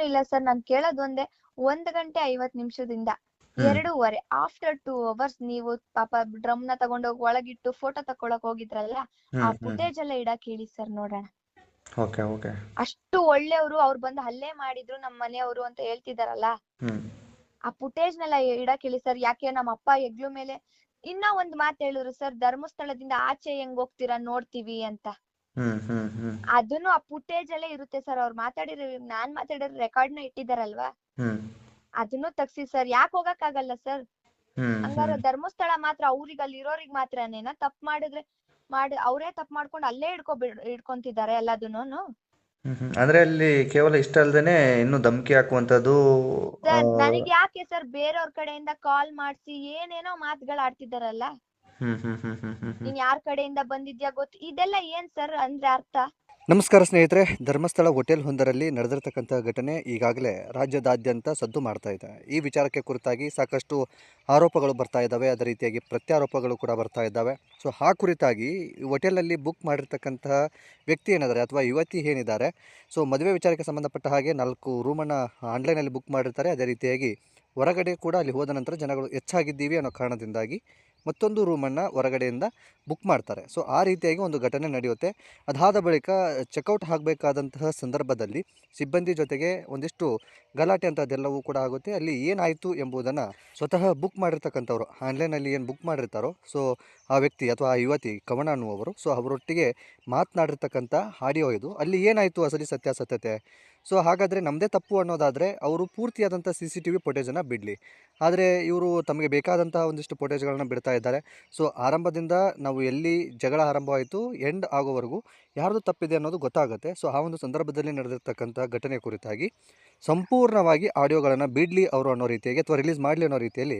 ಇಲ್ಲ ಸರ್, ನಾನ್ ಕೇಳೋದ್ ಒಂದೇ, 1 ಗಂಟೆ 50 ನಿಮಿಷದಿಂದ 2:30 ಆಫ್ಟರ್ 2 ಅವರ್ಸ್ ನೀವು ಪಾಪ ಡ್ರಮ್ ನ ತಗೊಂಡೋಗಿ ಒಳಗಿಟ್ಟು ಫೋಟೋ ತಕೊಳಕ್ ಹೋಗಿದ್ರಲ್ಲ, ಆ ಫುಟೇಜ್ ಎಲ್ಲ ಇಡಕ್ ಹೇಳಿ ಸರ್ ನೋಡೋಣ. ಅಷ್ಟು ಒಳ್ಳೆಯವರು, ಅವ್ರು ಬಂದು ಹಲ್ಲೆ ಮಾಡಿದ್ರು ನಮ್ಮ ಮನೆಯವರು ಅಂತ ಹೇಳ್ತಿದಾರಲ್ಲ, ಆ ಫುಟೇಜ್ ನೆಲ್ಲ ಇಡಕ್ ಹೇಳಿ ಸರ್. ಯಾಕೆ ನಮ್ಮ ಅಪ್ಪ ಹೆಗ್ಲು ಮೇಲೆ ಇನ್ನ ಒಂದ್ ಮಾತು ಹೇಳಿದ್ರು ಸರ್, ಧರ್ಮಸ್ಥಳದಿಂದ ಆಚೆ ಹೆಂಗ್ ಹೋಗ್ತೀರಾ ನೋಡ್ತೀವಿ ಅಂತ. ಅದನ್ನು ಆ ಫುಟೇಜ್ ಅಲ್ಲೇ ಇರುತ್ತೆ ಸರ್. ಅವ್ರು ಮಾತಾಡಿರೋ, ನಾನ್ ಮಾತಾಡಿರೋ ರೆಕಾರ್ಡ್ ನ ಇಟ್ಟಿದಾರಲ್ವಾ, ಅದನ್ನು ತಗ್ಸಿ ಸರ್. ಯಾಕೆ ಹೋಗಕ್ ಆಗಲ್ಲ ಸರ್? ಹಂಗಾರೆ ಧರ್ಮಸ್ಥಳ ಮಾತ್ರ ಅವ್ರಿಗೆ ಅಲ್ಲಿ ಇರೋರಿಗೆ ಮಾತ್ರನೇನ ತಪ್ಪು ಮಾಡಿದ್ರೆ ಅವರೇ ತಪ್ಪು ಮಾಡ್ಕೊಂಡು ಅಲ್ಲೇ ಇಡ್ಕೊಂತಿದ್ದಾರೆ ಎಲ್ಲದನ್ನು. ಅಂದ್ರೆ ಅಲ್ಲಿ ಕೇವಲ ಇಷ್ಟ ಅಲ್ದೇನೆ ಇನ್ನು ಧಮಕಿ ಹಾಕುವಂತದ್ದು ಸರ್, ನನಗೆ ಯಾಕೆ ಸರ್ ಬೇರೆಯವ್ರ ಕಡೆಯಿಂದ ಕಾಲ್ ಮಾಡಿಸಿ ಏನೇನೋ ಮಾತುಗಳು ಆಡ್ತಿದಾರಲ್ಲ, ನೀನ್ ಯಾರ ಕಡೆಯಿಂದ ಬಂದಿದ್ಯಾ ಗೊತ್ತು, ಇದೆಲ್ಲ ಏನ್ ಸರ್ ಅಂದ್ರೆ ಅರ್ಥ? ನಮಸ್ಕಾರ ಸ್ನೇಹಿತರೆ, ಧರ್ಮಸ್ಥಳ ಹೋಟೆಲ್ ಒಂದರಲ್ಲಿ ನಡೆದಿರ್ತಕ್ಕಂಥ ಘಟನೆ ಈಗಾಗಲೇ ರಾಜ್ಯದಾದ್ಯಂತ ಸದ್ದು ಮಾಡ್ತಾ ಇದೆ. ಈ ವಿಚಾರಕ್ಕೆ ಕುರಿತಾಗಿ ಸಾಕಷ್ಟು ಆರೋಪಗಳು ಬರ್ತಾ ಇದ್ದಾವೆ, ಅದೇ ರೀತಿಯಾಗಿ ಪ್ರತ್ಯಾರೋಪಗಳು ಕೂಡ ಬರ್ತಾ ಇದ್ದಾವೆ. ಸೊ ಆ ಕುರಿತಾಗಿ ಹೋಟೆಲಲ್ಲಿ ಬುಕ್ ಮಾಡಿರ್ತಕ್ಕಂತಹ ವ್ಯಕ್ತಿ ಏನಿದ್ದಾರೆ ಅಥವಾ ಯುವತಿ ಏನಿದ್ದಾರೆ, ಸೊ ಮದುವೆ ವಿಚಾರಕ್ಕೆ ಸಂಬಂಧಪಟ್ಟ ಹಾಗೆ 4 ರೂಮನ್ನು ಆನ್ಲೈನಲ್ಲಿ ಬುಕ್ ಮಾಡಿರ್ತಾರೆ. ಅದೇ ರೀತಿಯಾಗಿ ಹೊರಗಡೆ ಕೂಡ ಅಲ್ಲಿ ಹೋದ ನಂತರ ಜನಗಳು ಹೆಚ್ಚಾಗಿದ್ದೀವಿ ಅನ್ನೋ ಕಾರಣದಿಂದಾಗಿ ಮತ್ತೊಂದು ರೂಮನ್ನು ಹೊರಗಡೆಯಿಂದ ಬುಕ್ ಮಾಡ್ತಾರೆ. ಸೊ ಆ ರೀತಿಯಾಗಿ ಒಂದು ಘಟನೆ ನಡೆಯುತ್ತೆ. ಅದಾದ ಬಳಿಕ ಚೆಕ್ಔಟ್ ಆಗಬೇಕಾದಂತಹ ಸಂದರ್ಭದಲ್ಲಿ ಸಿಬ್ಬಂದಿ ಜೊತೆಗೆ ಒಂದಿಷ್ಟು ಗಲಾಟೆ ಅಂಥದ್ದೆಲ್ಲವೂ ಕೂಡ ಆಗುತ್ತೆ. ಅಲ್ಲಿ ಏನಾಯಿತು ಎಂಬುದನ್ನು ಸ್ವತಃ ಬುಕ್ ಮಾಡಿರ್ತಕ್ಕಂಥವ್ರು, ಆನ್ಲೈನಲ್ಲಿ ಏನು ಬುಕ್ ಮಾಡಿರ್ತಾರೋ, ಸೊ ಆ ವ್ಯಕ್ತಿ ಅಥವಾ ಆ ಯುವತಿ ಕವನ ಅನ್ನುವವರು, ಸೊ ಅವರೊಟ್ಟಿಗೆ ಮಾತನಾಡಿರ್ತಕ್ಕಂಥ ಆಡಿಯೋ ಇದು. ಅಲ್ಲಿ ಏನಾಯಿತು ಅಸಲಿ ಸತ್ಯಾಸತ್ಯತೆ, ಸೊ ಹಾಗಾದರೆ ನಮ್ಮದೇ ತಪ್ಪು ಅನ್ನೋದಾದರೆ ಅವರು ಪೂರ್ತಿಯಾದಂಥ CCTV ಫುಟೇಜನ್ನು ಬಿಡಲಿ. ಆದರೆ ಇವರು ತಮಗೆ ಬೇಕಾದಂತಹ ಒಂದಿಷ್ಟು ಫುಟೇಜ್ಗಳನ್ನ ಬಿಡ್ತಾ ಇದ್ದಾರೆ. ಸೊ ಆರಂಭದಿಂದ ನಾವು ಎಲ್ಲಿ ಜಗಳ ಆರಂಭವಾಯಿತು ಎಂಡ್ ಆಗೋವರೆಗೂ ಯಾರ್ದು ತಪ್ಪಿದೆ ಅನ್ನೋದು ಗೊತ್ತಾಗುತ್ತೆ. ಸೊ ಆ ಒಂದು ಸಂದರ್ಭದಲ್ಲಿ ನಡೆದಿರ್ತಕ್ಕಂಥ ಘಟನೆ ಕುರಿತಾಗಿ ಸಂಪೂರ್ಣವಾಗಿ ಆಡಿಯೋಗಳನ್ನು ಬಿಡಲಿ ಅವರು ಅನ್ನೋ ರೀತಿಯಾಗಿ ಅಥವಾ ರಿಲೀಸ್ ಮಾಡಲಿ ಅನ್ನೋ ರೀತಿಯಲ್ಲಿ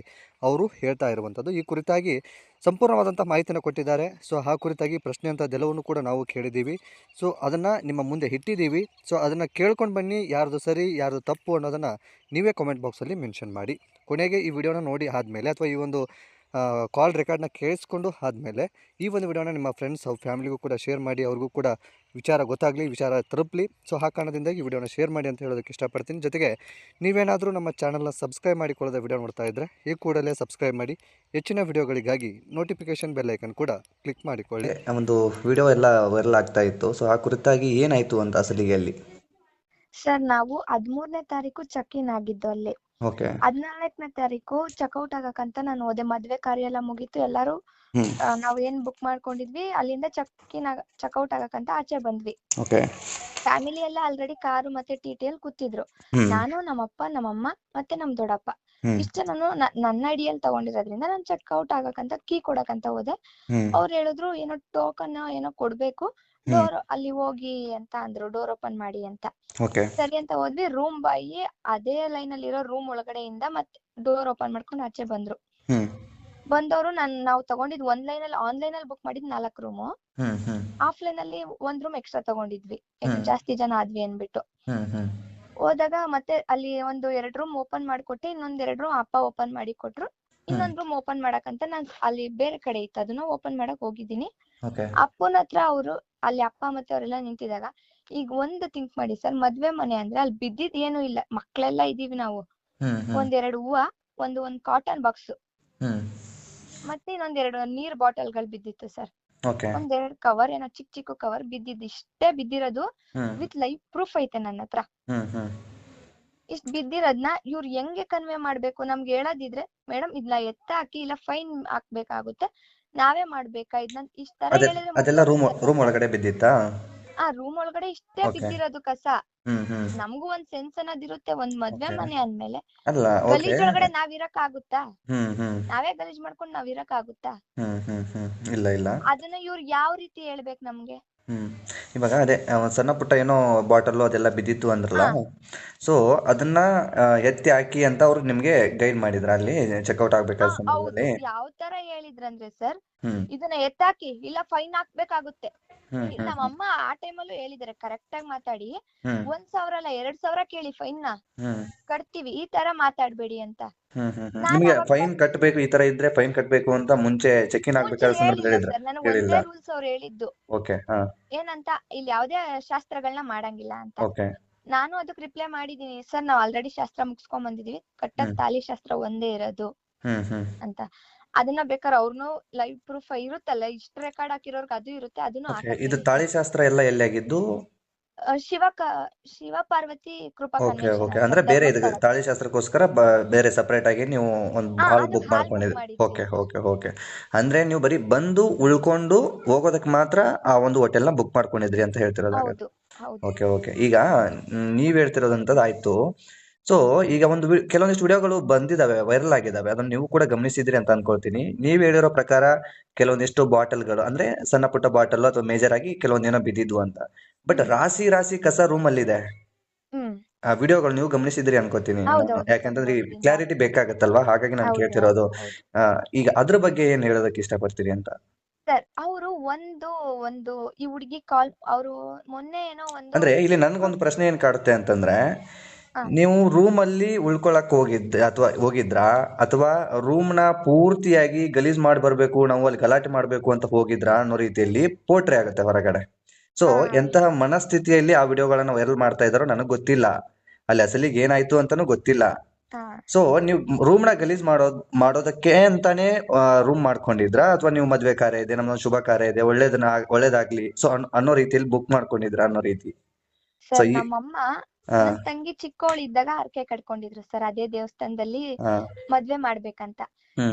ಅವರು ಹೇಳ್ತಾ ಇರುವಂಥದ್ದು. ಈ ಕುರಿತಾಗಿ ಸಂಪೂರ್ಣವಾದಂಥ ಮಾಹಿತಿಯನ್ನು ಕೊಟ್ಟಿದ್ದಾರೆ. ಸೊ ಆ ಕುರಿತಾಗಿ ಪ್ರಶ್ನೆ ಅಂಥದ್ದೆಲ್ಲವನ್ನು ಕೂಡ ನಾವು ಕೇಳಿದ್ದೀವಿ. ಸೊ ಅದನ್ನು ನಿಮ್ಮ ಮುಂದೆ ಇಟ್ಟಿದ್ದೀವಿ. ಸೊ ಅದನ್ನು ಕೇಳ್ಕೊಂಡು ಬನ್ನಿ, ಯಾರ್ದು ಸರಿ ಯಾರ್ದು ತಪ್ಪು ಅನ್ನೋದನ್ನು ನೀವೇ ಕಾಮೆಂಟ್ ಬಾಕ್ಸಲ್ಲಿ ಮೆನ್ಷನ್ ಮಾಡಿ. ಕೊನೆಗೆ ಈ ವಿಡಿಯೋನ ನೋಡಿ ಆದಮೇಲೆ ಅಥವಾ ಈ ಒಂದು ಕಾಲ್ ರೆಕಾರ್ಡ್ನ ಕೇಳಿಸ್ಕೊಂಡು ಆದಮೇಲೆ ಈ ಒಂದು ವಿಡಿಯೋನ ನಿಮ್ಮ ಫ್ರೆಂಡ್ಸ್ ಅವ್ರ ಫ್ಯಾಮಿಲಿಗೂ ಕೂಡ ಶೇರ್ ಮಾಡಿ, ಅವ್ರಿಗೂ ಕೂಡ ವಿಚಾರ ಗೊತ್ತಾಗಲಿ, ವಿಚಾರ ತಲುಪಲಿ. ಸೊ ಆ ಕಾರಣದಿಂದ ಈ ವಿಡಿಯೋನ ಶೇರ್ ಮಾಡಿ ಅಂತ ಹೇಳೋದಕ್ಕೆ ಇಷ್ಟಪಡ್ತೀನಿ. ಜೊತೆಗೆ ನೀವೇನಾದರೂ ನಮ್ಮ ಚಾನಲ್ನ ಸಬ್ಸ್ಕ್ರೈಬ್ ಮಾಡಿಕೊಳ್ಳೋದ ವಿಡಿಯೋ ನೋಡ್ತಾ ಇದ್ದರೆ ಈ ಕೂಡಲೇ ಸಬ್ಸ್ಕ್ರೈಬ್ ಮಾಡಿ. ಹೆಚ್ಚಿನ ವಿಡಿಯೋಗಳಿಗಾಗಿ ನೋಟಿಫಿಕೇಷನ್ ಬೆಲ್ ಐಕನ್ ಕೂಡ ಕ್ಲಿಕ್ ಮಾಡಿಕೊಳ್ಳಿ. ಒಂದು ವಿಡಿಯೋ ಎಲ್ಲ ವೈರಲ್ ಆಗ್ತಾ ಇತ್ತು. ಸೊ ಆ ಕುರಿತಾಗಿ ಏನಾಯಿತು ಅಂತ ಅಸಲಿಗೆ ಅಲ್ಲಿ? ಸರ್, ನಾವು 13ನೇ ತಾರೀಕು ಚೆಕ್ ಇನ್ ಆಗಿದ್ದು ಅಲ್ಲಿ. 14ನೇ ತಾರೀಕು ಚೆಕ್ಔಟ್ ಆಗಕ್ಕಂತ ನಾನು ಹೋದೆ. ಮದ್ವೆ ಕಾರ್ಯ ಎಲ್ಲ ಮುಗೀತು, ಎಲ್ಲಾರು ನಾವ್ ಏನ್ ಬುಕ್ ಮಾಡ್ಕೊಂಡಿದ್ವಿ ಅಲ್ಲಿಂದ ಚೆಕ್ಔಟ್ ಆಗಕ್ಕಂತ ಆಚೆ ಬಂದ್ವಿ. ಫ್ಯಾಮಿಲಿ ಎಲ್ಲ ಆಲ್ರೆಡಿ ಕಾರು ಮತ್ತೆ TTL ಕೂತಿದ್ರು. ನಾನು, ನಮ್ಮಪ್ಪ, ನಮ್ಮಮ್ಮ ಮತ್ತೆ ನಮ್ ದೊಡ್ಡಪ್ಪ ಇಷ್ಟ ನಾನು ನನ್ನ ಐಡಿಯಲ್ಲಿ ತಗೊಂಡಿರೋದ್ರಿಂದ ನಾನು ಚೆಕ್ಔಟ್ ಆಗಕ್ಕಂತ ಕೀ ಕೊಡಕಂತ ಹೋದೆ. ಅವ್ರು ಹೇಳಿದ್ರು ಏನೋ ಟೋಕನ್ ಏನೋ ಕೊಡ್ಬೇಕು, ಡೋರ್ ಅಲ್ಲಿ ಹೋಗಿ ಅಂತ ಅಂದ್ರು, ಡೋರ್ ಓಪನ್ ಮಾಡಿ ಅಂತ. ಸರಿ ಅಂತ ಹೋದ್ವಿ. ರೂಮ್ ಬಾಯಿ ಅದೇ ಲೈನ್ ಅಲ್ಲಿ ಇರೋ ರೂಮ್ ಒಳಗಡೆಯಿಂದ ಮತ್ತೆ ಡೋರ್ ಓಪನ್ ಮಾಡ್ಕೊಂಡು ಆಚೆ ಬಂದ್ರು. ಬಂದವರು ನಾವು ತಗೊಂಡಿದ್ ಒಂದ್ ಲೈನ್ ಅಲ್ಲಿ ಆನ್ಲೈನ್ ಅಲ್ಲಿ ಬುಕ್ ಮಾಡಿದ್ 4 ರೂಮು, ಆಫ್ಲೈನ್ ಅಲ್ಲಿ 1 ರೂಮ್ ಎಕ್ಸ್ಟ್ರಾ ತಗೊಂಡಿದ್ವಿ, ಜಾಸ್ತಿ ಜನ ಆದ್ವಿ ಅನ್ಬಿಟ್ಟು. ಹೋದಾಗ ಮತ್ತೆ ಅಲ್ಲಿ 1-2 ರೂಮ್ ಓಪನ್ ಮಾಡ್ಕೊಟ್ಟೆ, ಇನ್ನೊಂದ್ 2 ರೂಮ್ ಅಪ್ಪ ಓಪನ್ ಮಾಡಿ ಕೊಟ್ರು. ಇನ್ನೊಂದ್ ರೂಮ್ ಓಪನ್ ಮಾಡಕಂತ ನಾನ್ ಅಲ್ಲಿ ಬೇರೆ ಕಡೆ ಇತ್ತು, ಅದನ್ನ ಓಪನ್ ಮಾಡಕ್ ಹೋಗಿದ್ದೀನಿ. ಅಪ್ಪನ ಹತ್ರ ಅವರು ಅಲ್ಲಿ ಅಪ್ಪ ಮತ್ತೆ ಅವರೆಲ್ಲ ನಿಂತಿದಾಗ, ಈಗ ಒಂದು ಥಿಂಕ್ ಮಾಡಿ ಸರ್, ಮದ್ವೆ ಮನೆ ಅಂದ್ರೆ ಅಲ್ಲಿ ಬಿದ್ದಿದ್ ಏನು ಇಲ್ಲ, ಮಕ್ಳೆಲ್ಲ ಇದೀವಿ ನಾವು. 1-2 ಹೂವ, ಒಂದ್ ಕಾಟನ್ ಬಾಕ್ಸ್, ಮತ್ತೆ ಇನ್ನೊಂದ್ 2 ನೀರ್ ಬಾಟಲ್ಗಳು ಬಿದ್ದಿತ್ತು ಸರ್. 1-2 ಕವರ್, ಏನೋ ಚಿಕ್ಕ ಚಿಕ್ಕ ಕವರ್ ಬಿದ್ದಿದ್ದು, ಇಷ್ಟೇ ಬಿದ್ದಿರೋದು. ವಿತ್ ಲೈವ್ ಪ್ರೂಫ್ ಐತೆ ನನ್ನ ಹತ್ರ. ಇಷ್ಟ ಬಿದ್ದಿರೋದ್ನ ಇವ್ರು ಹೆಂಗೆ ಕನ್ವೆ ಮಾಡ್ಬೇಕು? ನಮ್ಗೆ ಹೇಳೋದಿದ್ರೆ, ಮೇಡಮ್ ಇದನ್ನ ಎತ್ತಾಕಿ ಇಲ್ಲ ಫೈನ್ ಹಾಕ್ಬೇಕಾಗುತ್ತೆ, ನಾವೇ ಮಾಡ್ಬೇಕಾ ಇದನ್ನ? ಇಷ್ಟ ತರ ಹೇಳಿದ್ರೆ ಅದೆಲ್ಲ ರೂಮ್ ಒಳಗಡೆ ಬಿದ್ದಿತ್ತಾ? ಆ ರೂಮ್ ಒಳಗಡೆ ಇಷ್ಟೇ ಬಿದ್ದಿರೋದು ಕಸ. ನಮಗೂ ಒಂದ್ ಸೆನ್ಸ್ ಅನ್ನೋದಿರುತ್ತೆ, ಒಂದ್ ಮದ್ವೆ ಮನೆ ಅಂದ್ಮೇಲೆ ಗಲೀಜ್ ಒಳಗಡೆ ನಾವ್ ಇರಕ್ ಆಗುತ್ತಾ? ನಾವೇ ಗಲೀಜ್ ಮಾಡ್ಕೊಂಡ್ ನಾವ್ ಇರಕ್ ಆಗುತ್ತಾ? ಇಲ್ಲ. ಅದನ್ನ ಇವ್ರು ಯಾವ ರೀತಿ ಹೇಳ್ಬೇಕು ನಮ್ಗೆ? ಇವಾಗ ಅದೇ ಸಣ್ಣ ಪುಟ್ಟ ಏನೋ ಬಾಟಲ್ ಅದೆಲ್ಲ ಬಿದ್ದಿತ್ತು ಅಂದ್ರಲ್ಲ, ಸೊ ಅದನ್ನ ಎತ್ತಿ ಹಾಕಿ ಅಂತ ಅವ್ರು ನಿಮ್ಗೆ ಗೈಡ್ ಮಾಡಿದ್ರ ಅಲ್ಲಿ ಚೆಕ್ಔಟ್ ಆಗ್ಬೇಕಾದ ಸಂದರ್ಭದಲ್ಲಿ? ಯಾವ ತರ ಹೇಳಿದ್ರಂದ್ರೆ ಸರ್, ಇದನ್ನ ಎತ್ತಾಕಿ ಇಲ್ಲ ಫೈನ್ ಹಾಕ್ಬೇಕಾಗುತ್ತೆ. ನಮ್ಮ ಅಮ್ಮ ಆ ಟೈಮಲ್ಲೂ ಹೇಳಿದಾರೆ, ಕರೆಕ್ಟ್ ಆಗಿ ಮಾತಾಡಿ, 1,000 ಅಲ್ಲ 2,000 ಕೇಳಿ ಫೈನ್ ನ ಕಟ್ತೀವಿ, ಈ ತರ ಮಾತಾಡ್ಬೇಡಿ ಅಂತ. ನಿಮ್ಗೆ ಫೈನ್ ಕಟ್ಟಬೇಕು, ಈ ತರ ಇದ್ರೆ ಫೈನ್ ಕಟ್ಟಬೇಕು ಅಂತ ಮುಂಚೆ ಚೆಕ್ ಇನ್ ಆಗ್ಬೇಕಾದ ಸಂದರ್ಭದಲ್ಲಿ ಹೇಳಿದ್ರ? ನನಗೆ ಒಂದೇ ರೂಲ್ಸ್ ಅವ್ರು ಹೇಳಿದ್ದು, ಏನಂತ, ಇಲ್ಲಿ ಯಾವ್ದೇ ಶಾಸ್ತ್ರಗಳನ್ನ ಮಾಡಂಗಿಲ್ಲ ಅಂತ. ನಾನು ಅದಕ್ಕೆ ರಿಪ್ಲೈ ಮಾಡಿದೀನಿ, ಸರ್ ನಾವ್ ಆಲ್ರೆಡಿ ಶಾಸ್ತ್ರ ಮುಗಿಸ್ಕೊಂಡ್ ಬಂದಿದೀವಿ, ಕಟ್ಟಕ್ ತಾಳಿ ಶಾಸ್ತ್ರ ಒಂದೇ ಇರೋದು ಅಂತ. ಅದನ್ನ ಬೇಕಾದ್ರೆ ಅವ್ರನ್ನು ಲೈವ್ ಪ್ರೂಫ್ ಇರುತ್ತಲ್ಲ, ಇಷ್ಟ ರೆಕಾರ್ಡ್ ಹಾಕಿರೋರ್ಗೆ ಅದು ಇರುತ್ತೆ, ಅದನ್ನು ಇದು ಹಾಕತ್ತೀನಿ ತಾಳಿ ಶಾಸ್ತ್ರ ಎಲ್ಲ ಎಲ್ಲಿ ಆಗಿದ್ದು? ಶಿವ ಪಾರ್ವತಿ ಕೃಪಾ ಓಕೆ ಕನ್ವೆನ್ಷನ್ ಓಕೆ, ಅಂತ ಅಂದ್ರೆ ಬೇರೆ ಇದು ಧರ್ಮಸ್ಥಳ. ತಾಳಿ ಶಾಸ್ತ್ರಕ್ಕೋಸ್ಕರ ಬೇರೆ ಸಪರೇಟ್ ಆಗಿ ನೀವು ಒಂದು ಹಾಲ್ ಅದು ಬುಕ್ ಹಾಲ್ ಬುಕ್ ಮಾಡ್ಕೊಂಡಿದ್ರಿ. ಮಾಡಿದ್ವಿ. ಓಕೆ ಓಕೆ ಓಕೆ, ಅಂದ್ರೆ ನೀವು ಬರೀ ಬಂದು ಉಳ್ಕೊಂಡು ಹೋಗೋದಕ್ಕೆ ಮಾತ್ರ ಆ ಒಂದು ಹೋಟೆಲ್ನ ಬುಕ್ ಮಾಡ್ಕೊಂಡಿದ್ರಿ ಅಂತ ಹೇಳ್ತಿರೋದಾಗ. ಹೌದು ಹೌದು. ಓಕೆ ಓಕೆ, ಈಗ ನೀವ್ ಹೇಳ್ತಿರೋದಂತದ್ದು ಆಯ್ತು. ಸೊ ಈಗ ಕೆಲವೊಂದಿಷ್ಟು ವಿಡಿಯೋಗಳು ಬಂದಿದಾವೆ, ವೈರಲ್ ಆಗಿದಾವೆ, ಅದನ್ನ ನೀವು ಕೂಡ ಗಮನಿಸಿದ್ರಿ ಅಂತ ಅನ್ಕೊಳ್ತೀನಿ. ನೀವ್ ಹೇಳಿರೋ ಪ್ರಕಾರ ಕೆಲವೊಂದಿಷ್ಟು ಬಾಟಲ್ಗಳು, ಅಂದ್ರೆ ಸಣ್ಣ ಪುಟ್ಟ ಬಾಟಲ್ ಅಥವಾ ಮೇಜರ್ ಆಗಿ ಕೆಲವೊಂದೇನೋ ಬಿದ್ದಿದ್ವು ಅಂತ. ಬಟ್ ರಾಶಿ ರಾಶಿ ಕಸ ರೂಮ್ ಅಲ್ಲಿ ಇದೆ. ಆ ವಿಡಿಯೋಗಳು ನೀವು ಗಮನಿಸಿದ್ರಿ ಅನ್ಕೋತೀನಿ, ಯಾಕಂತಂದ್ರೆ ಕ್ಲಾರಿಟಿ ಬೇಕಾಗತ್ತಲ್ವಾ, ಹಾಗಾಗಿ ನಾನು ಕೇಳ್ತಿರೋದು. ಈಗ ಅದ್ರ ಬಗ್ಗೆ ಏನ್ ಹೇಳೋದಕ್ಕೆ ಇಷ್ಟಪಡ್ತೀರಿ ಅಂತ. ಸರ್ ಅವರು ಒಂದು ಈ ಹುಡುಗಿ ಕಾಲ್, ಅವರು ಮೊನ್ನೆ ಏನೋ ಒಂದು, ಅಂದ್ರೆ ಇಲ್ಲಿ ನನ್ಗೊಂದು ಪ್ರಶ್ನೆ ಏನ್ ಕಾಡುತ್ತೆ ಅಂತಂದ್ರೆ, ನೀವು ರೂಮ್ ಅಲ್ಲಿ ಉಳ್ಕೊಳಕ್ ಹೋಗಿದ್ರಾ ಅಥವಾ ರೂಮ್ ನ ಪೂರ್ತಿಯಾಗಿ ಗಲೀಜ್ ಮಾಡಿ ಬರ್ಬೇಕು, ನಾವು ಅಲ್ಲಿ ಗಲಾಟೆ ಮಾಡ್ಬೇಕು ಅಂತ ಹೋಗಿದ್ರಾ ಅನ್ನೋ ರೀತಿಯಲ್ಲಿ ಪೋಟ್ರೆ ಆಗುತ್ತೆ ಹೊರಗಡೆ. ಸೊ ಎಂತಹ ಮನಸ್ಥಿತಿಯಲ್ಲಿ ಆ ವಿಡಿಯೋಗಳನ್ನ ವೈರಲ್ ಮಾಡ್ತಾ ಇದಾರೋ ನನಗ್ ಗೊತ್ತಿಲ್ಲ, ಅಲ್ಲಿ ಅಸಲಿಗೆ ಏನಾಯ್ತು ಅಂತಾನು ಗೊತ್ತಿಲ್ಲ. ಸೊ ನೀವು ರೂಮ್ ನ ಗಲೀಜ್ ಮಾಡೋದಕ್ಕೆ ಅಂತಾನೆ ರೂಮ್ ಮಾಡ್ಕೊಂಡಿದ್ರಾ, ಅಥವಾ ನೀವು ಮದ್ವೆ ಕಾರ್ಯ ಇದೆ, ನಮ್ಮೊಂದು ಶುಭ ಕಾರ್ಯ ಇದೆ, ಒಳ್ಳೇದಾಗ್ಲಿ ಸೊ ಅನ್ನೋ ರೀತಿಯಲ್ಲಿ ಬುಕ್ ಮಾಡ್ಕೊಂಡಿದ್ರಾ ಅನ್ನೋ ರೀತಿ? ಸರ್ ನಮ್ಮಮ್ಮ ನನ್ ತಂಗಿ ಚಿಕ್ಕವಳು ಇದ್ದಾಗ ಹರಕೆ ಕಟ್ಕೊಂಡಿದ್ರು ಸರ್, ಅದೇ ದೇವಸ್ಥಾನದಲ್ಲಿ ಮದ್ವೆ ಮಾಡ್ಬೇಕಂತ.